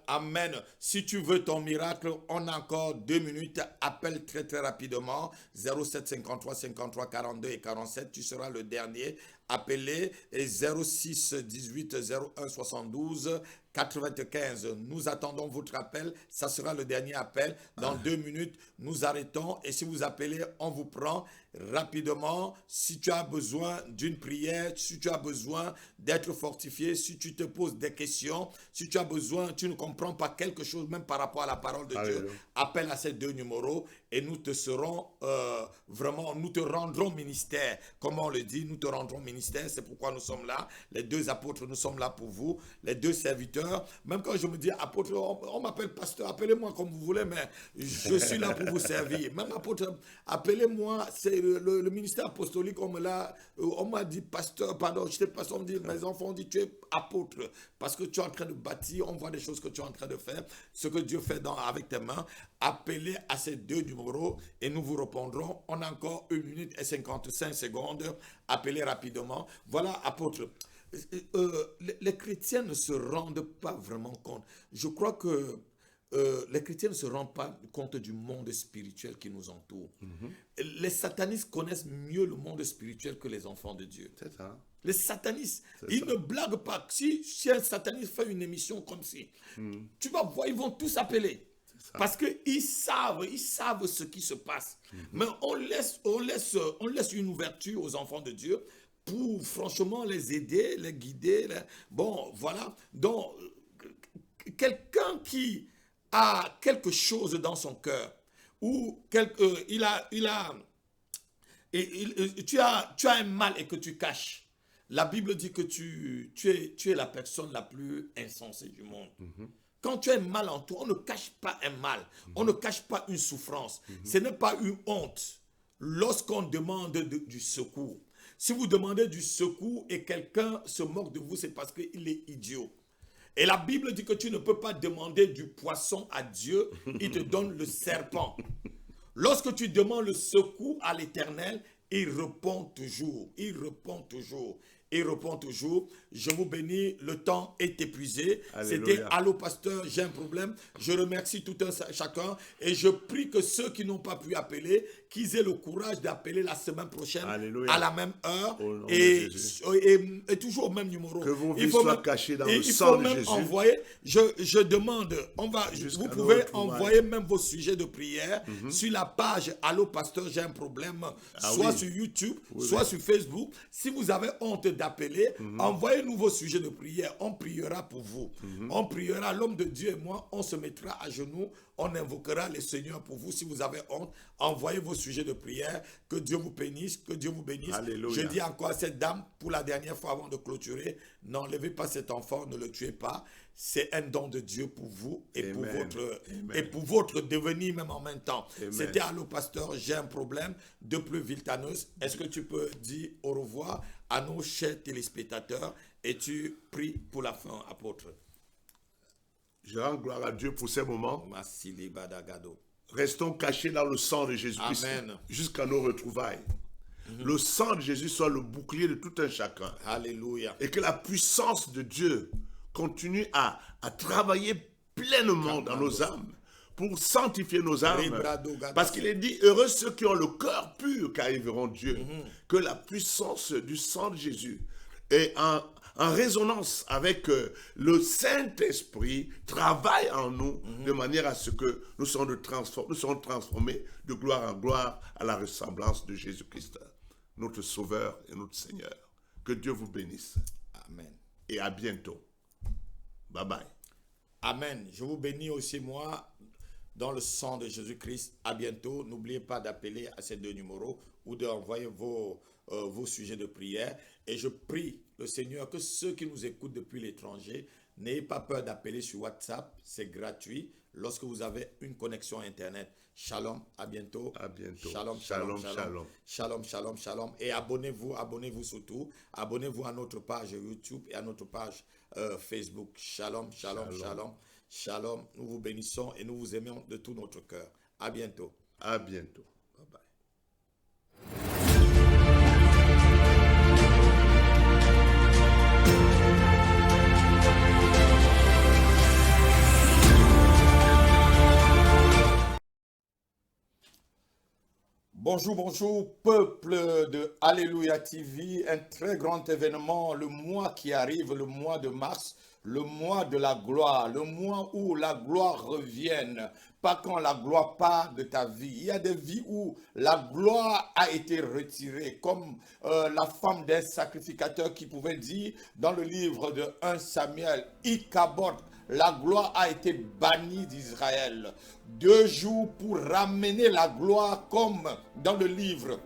Amen. Si tu veux ton miracle, on a encore 2 minutes. Appelle très très rapidement 07 53 53 42 et 47. Tu seras le dernier. Appelez 06 18 01 72 95. Nous attendons votre appel. Ça sera le dernier appel. Dans 2 minutes, nous arrêtons. Et si vous appelez, on vous prend rapidement. Si tu as besoin d'une prière, si tu as besoin d'être fortifié, si tu te poses des questions, si tu as besoin, tu ne comprends pas quelque chose, même par rapport à la parole de Dieu, appelle à ces 2 numéros et nous te serons vraiment, nous te rendrons ministère. Comme on le dit, nous te rendrons ministère. C'est pourquoi nous sommes là. Les 2 apôtres, nous sommes là pour vous. Les 2 serviteurs. Même quand je me dis apôtre, on m'appelle pasteur, appelez-moi comme vous voulez, mais je suis là pour vous servir. Même apôtre, appelez-moi, c'est le ministère apostolique, on m'a dit pasteur, pardon, je sais pas, on me dit, mes enfants ont dit, tu es apôtre, parce que tu es en train de bâtir, on voit des choses que tu es en train de faire, ce que Dieu fait avec tes mains. Appelez à ces 2 numéros et nous vous répondrons. On a encore 1 minute et 55 secondes. Appelez rapidement. Voilà, apôtre. Les chrétiens ne se rendent pas vraiment compte. Je crois que les chrétiens ne se rendent pas compte du monde spirituel qui nous entoure. Les satanistes connaissent mieux le monde spirituel que les enfants de Dieu. C'est ça. Les satanistes, ils ne blaguent pas. Si un sataniste fait une émission comme ci, tu vas voir, ils vont tous appeler. Parce qu'ils savent ce qui se passe. Mais on laisse une ouverture aux enfants de Dieu pour franchement les aider, les guider. Bon, voilà. Donc, quelqu'un qui a quelque chose dans son cœur, ou tu as un mal et que tu caches. La Bible dit que tu es la personne la plus insensée du monde. Quand tu as un mal en toi, on ne cache pas un mal. On ne cache pas une souffrance. Ce n'est pas une honte lorsqu'on demande du secours. Si vous demandez du secours et quelqu'un se moque de vous, c'est parce qu'il est idiot. Et la Bible dit que tu ne peux pas demander du poisson à Dieu, il te donne le serpent. Lorsque tu demandes le secours à l'Éternel, il répond toujours. Il répond toujours. Il répond toujours. Je vous bénis, le temps est épuisé. C'était Allô Pasteur, j'ai un problème. Je remercie tout un chacun et je prie que ceux qui n'ont pas pu appeler, qu'ils aient le courage d'appeler la semaine prochaine à la même heure et toujours au même numéro. Que vos vies soient cachées dans le sang de Jésus. Envoyer, je demande, vous pouvez envoyer même vos sujets de prière sur la page Allô Pasteur, j'ai un problème, soit sur YouTube, soit sur Facebook. Si vous avez honte d'appeler, envoyez-nous vos sujets de prière, on priera pour vous. On priera, l'homme de Dieu et moi, on se mettra à genoux, on invoquera le Seigneur pour vous. Si vous avez honte, envoyez vos sujets de prière, que Dieu vous bénisse, que Dieu vous bénisse. Alléluia. Je dis encore à cette dame, pour la dernière fois avant de clôturer, n'enlevez pas cet enfant, ne le tuez pas. C'est un don de Dieu pour vous et pour votre devenir même en même temps. C'était Allô Pasteur, j'ai un problème de pluie viltaneuse. Est-ce que tu peux dire au revoir à nos chers téléspectateurs et tu pries pour la fin, apôtre? Je rends gloire à Dieu pour ces moments. Restons cachés dans le sang de Jésus-Christ jusqu'à nos retrouvailles. Le sang de Jésus soit le bouclier de tout un chacun. Alléluia. Et que la puissance de Dieu continue à travailler pleinement dans nos âmes pour sanctifier nos âmes. Parce qu'il est dit, heureux ceux qui ont le cœur pur, car ils verront Dieu. Que la puissance du sang de Jésus est en résonance avec le Saint-Esprit travaille en nous de manière à ce que nous serons transformés de gloire en gloire à la ressemblance de Jésus-Christ, notre Sauveur et notre Seigneur. Que Dieu vous bénisse. Amen. Et à bientôt. Bye bye. Amen. Je vous bénis aussi moi. dans le sang de Jésus-Christ. À bientôt. N'oubliez pas d'appeler à ces 2 numéros ou d'envoyer vos sujets de prière. Et je prie le Seigneur que ceux qui nous écoutent depuis l'étranger, n'ayez pas peur d'appeler sur WhatsApp. C'est gratuit lorsque vous avez une connexion Internet. Shalom, à bientôt. À bientôt. Shalom, Shalom, shalom, shalom. shalom. Shalom, shalom, shalom. Et abonnez-vous surtout. Abonnez-vous à notre page YouTube et à notre page Facebook. Shalom, shalom, shalom. Shalom. Nous vous bénissons et nous vous aimons de tout notre cœur. À bientôt. À bientôt. Bye bye. Bonjour, bonjour, peuple de Alléluia TV, un très grand événement, le mois qui arrive, le mois de mars, le mois de la gloire, le mois où la gloire revienne, pas quand la gloire part de ta vie. Il y a des vies où la gloire a été retirée, comme la femme d'un sacrificateur qui pouvait dire dans le livre de 1 Samuel, Ikabod, la gloire a été bannie d'Israël. 2 jours pour ramener la gloire, comme dans le livre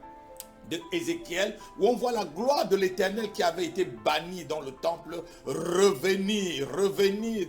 de Ézéchiel, où on voit la gloire de l'Éternel qui avait été bannie dans le temple, revenir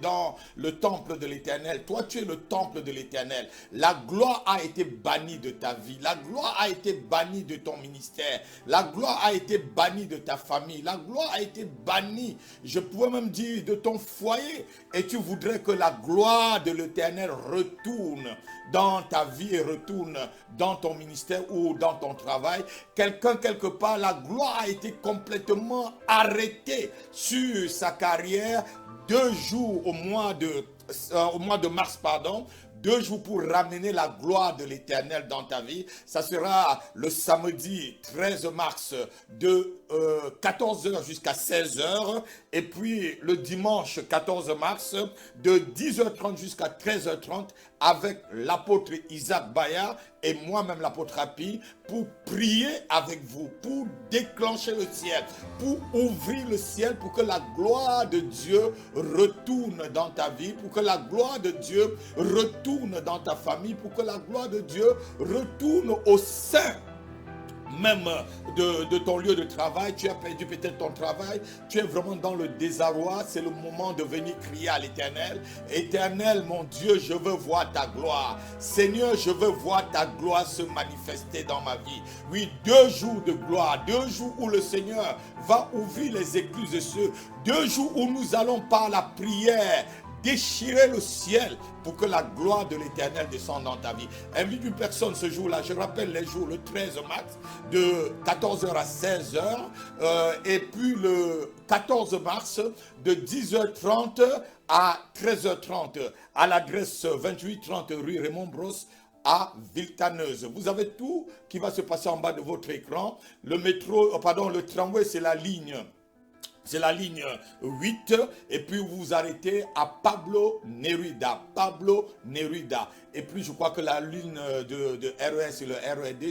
dans le temple de l'Éternel. Toi, tu es le temple de l'Éternel. La gloire a été bannie de ta vie. La gloire a été bannie de ton ministère. La gloire a été bannie de ta famille. La gloire a été bannie, je pourrais même dire, de ton foyer. Et tu voudrais que la gloire de l'Éternel retourne dans ta vie et retourne dans ton ministère ou dans ton travail. Quelqu'un, quelque part, la gloire a été complètement arrêtée sur sa carrière. 2 jours au mois de mars, pardon. 2 jours pour ramener la gloire de l'Éternel dans ta vie. Ça sera le samedi 13 mars de 14h jusqu'à 16h. Et puis le dimanche 14 mars de 10h30 jusqu'à 13h30 avec l'apôtre Isaac Bayard et moi-même l'apôtre Happy pour prier avec vous, pour déclencher le ciel, pour ouvrir le ciel, pour que la gloire de Dieu retourne dans ta vie, pour que la gloire de Dieu retourne dans ta famille, pour que la gloire de Dieu retourne au sein même de ton lieu de travail. Tu as perdu peut-être ton travail, tu es vraiment dans le désarroi. C'est le moment de venir crier à l'Éternel. Éternel, mon Dieu, je veux voir ta gloire. Seigneur, je veux voir ta gloire se manifester dans ma vie. Oui, 2 jours de gloire, 2 jours où le Seigneur va ouvrir les écluses de ceux, 2 jours où nous allons par la prière déchirer le ciel pour que la gloire de l'Éternel descende dans ta vie. Invite une personne ce jour-là. Je rappelle les jours, le 13 mars, de 14h à 16h. Et puis le 14 mars, de 10h30 à 13h30, à l'adresse 2830 rue Raymond Bros, à Villetaneuse. Vous avez tout qui va se passer en bas de votre écran. Le tramway, c'est la ligne 8, et puis vous vous arrêtez à Pablo Neruda. Et puis je crois que la ligne de RER, c'est le RED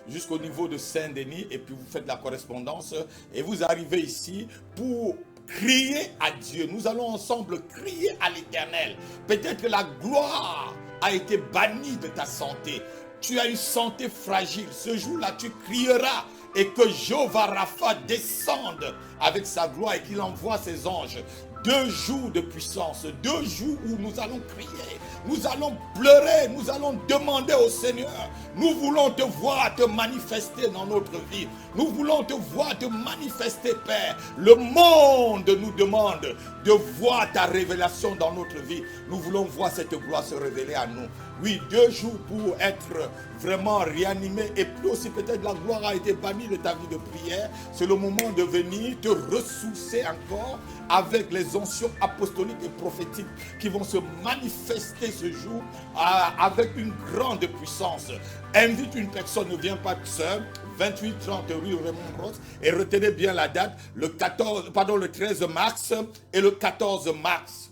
jusqu'au niveau de Saint-Denis, et puis vous faites la correspondance, et vous arrivez ici pour crier à Dieu. Nous allons ensemble crier à l'Éternel. Peut-être que la gloire a été bannie de ta santé. Tu as une santé fragile. Ce jour-là, tu crieras et que Jéhovah Rapha descende avec sa gloire et qu'il envoie ses anges. 2 jours de puissance, 2 jours où nous allons crier, nous allons pleurer, nous allons demander au Seigneur. Nous voulons te voir te manifester dans notre vie. Nous voulons te voir te manifester, Père. Le monde nous demande de voir ta révélation dans notre vie. Nous voulons voir cette gloire se révéler à nous. Oui, 2 jours pour être vraiment réanimé, et puis aussi peut-être la gloire a été bannie de ta vie de prière. C'est le moment de venir te ressourcer encore avec les onctions apostoliques et prophétiques qui vont se manifester ce jour avec une grande puissance. Invite une personne, ne viens pas seul. 2830 rue Raymond Bros, et retenez bien la date, le 13 mars et le 14 mars.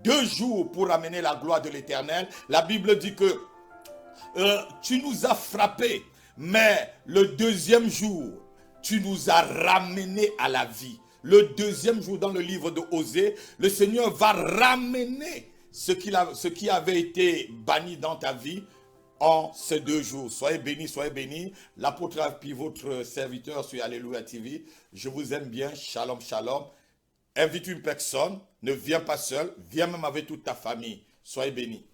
2 jours pour amener la gloire de l'Éternel. La Bible dit que tu nous as frappés, mais le 2e jour, tu nous as ramenés à la vie. Le 2e jour dans le livre de Osée, le Seigneur va ramener ce qui avait été banni dans ta vie en ces 2 jours. Soyez bénis, soyez bénis. L'apôtre Happy, votre serviteur sur Alléluia TV. Je vous aime bien. Shalom, shalom. Invite une personne, ne viens pas seul, viens même avec toute ta famille. Soyez bénis.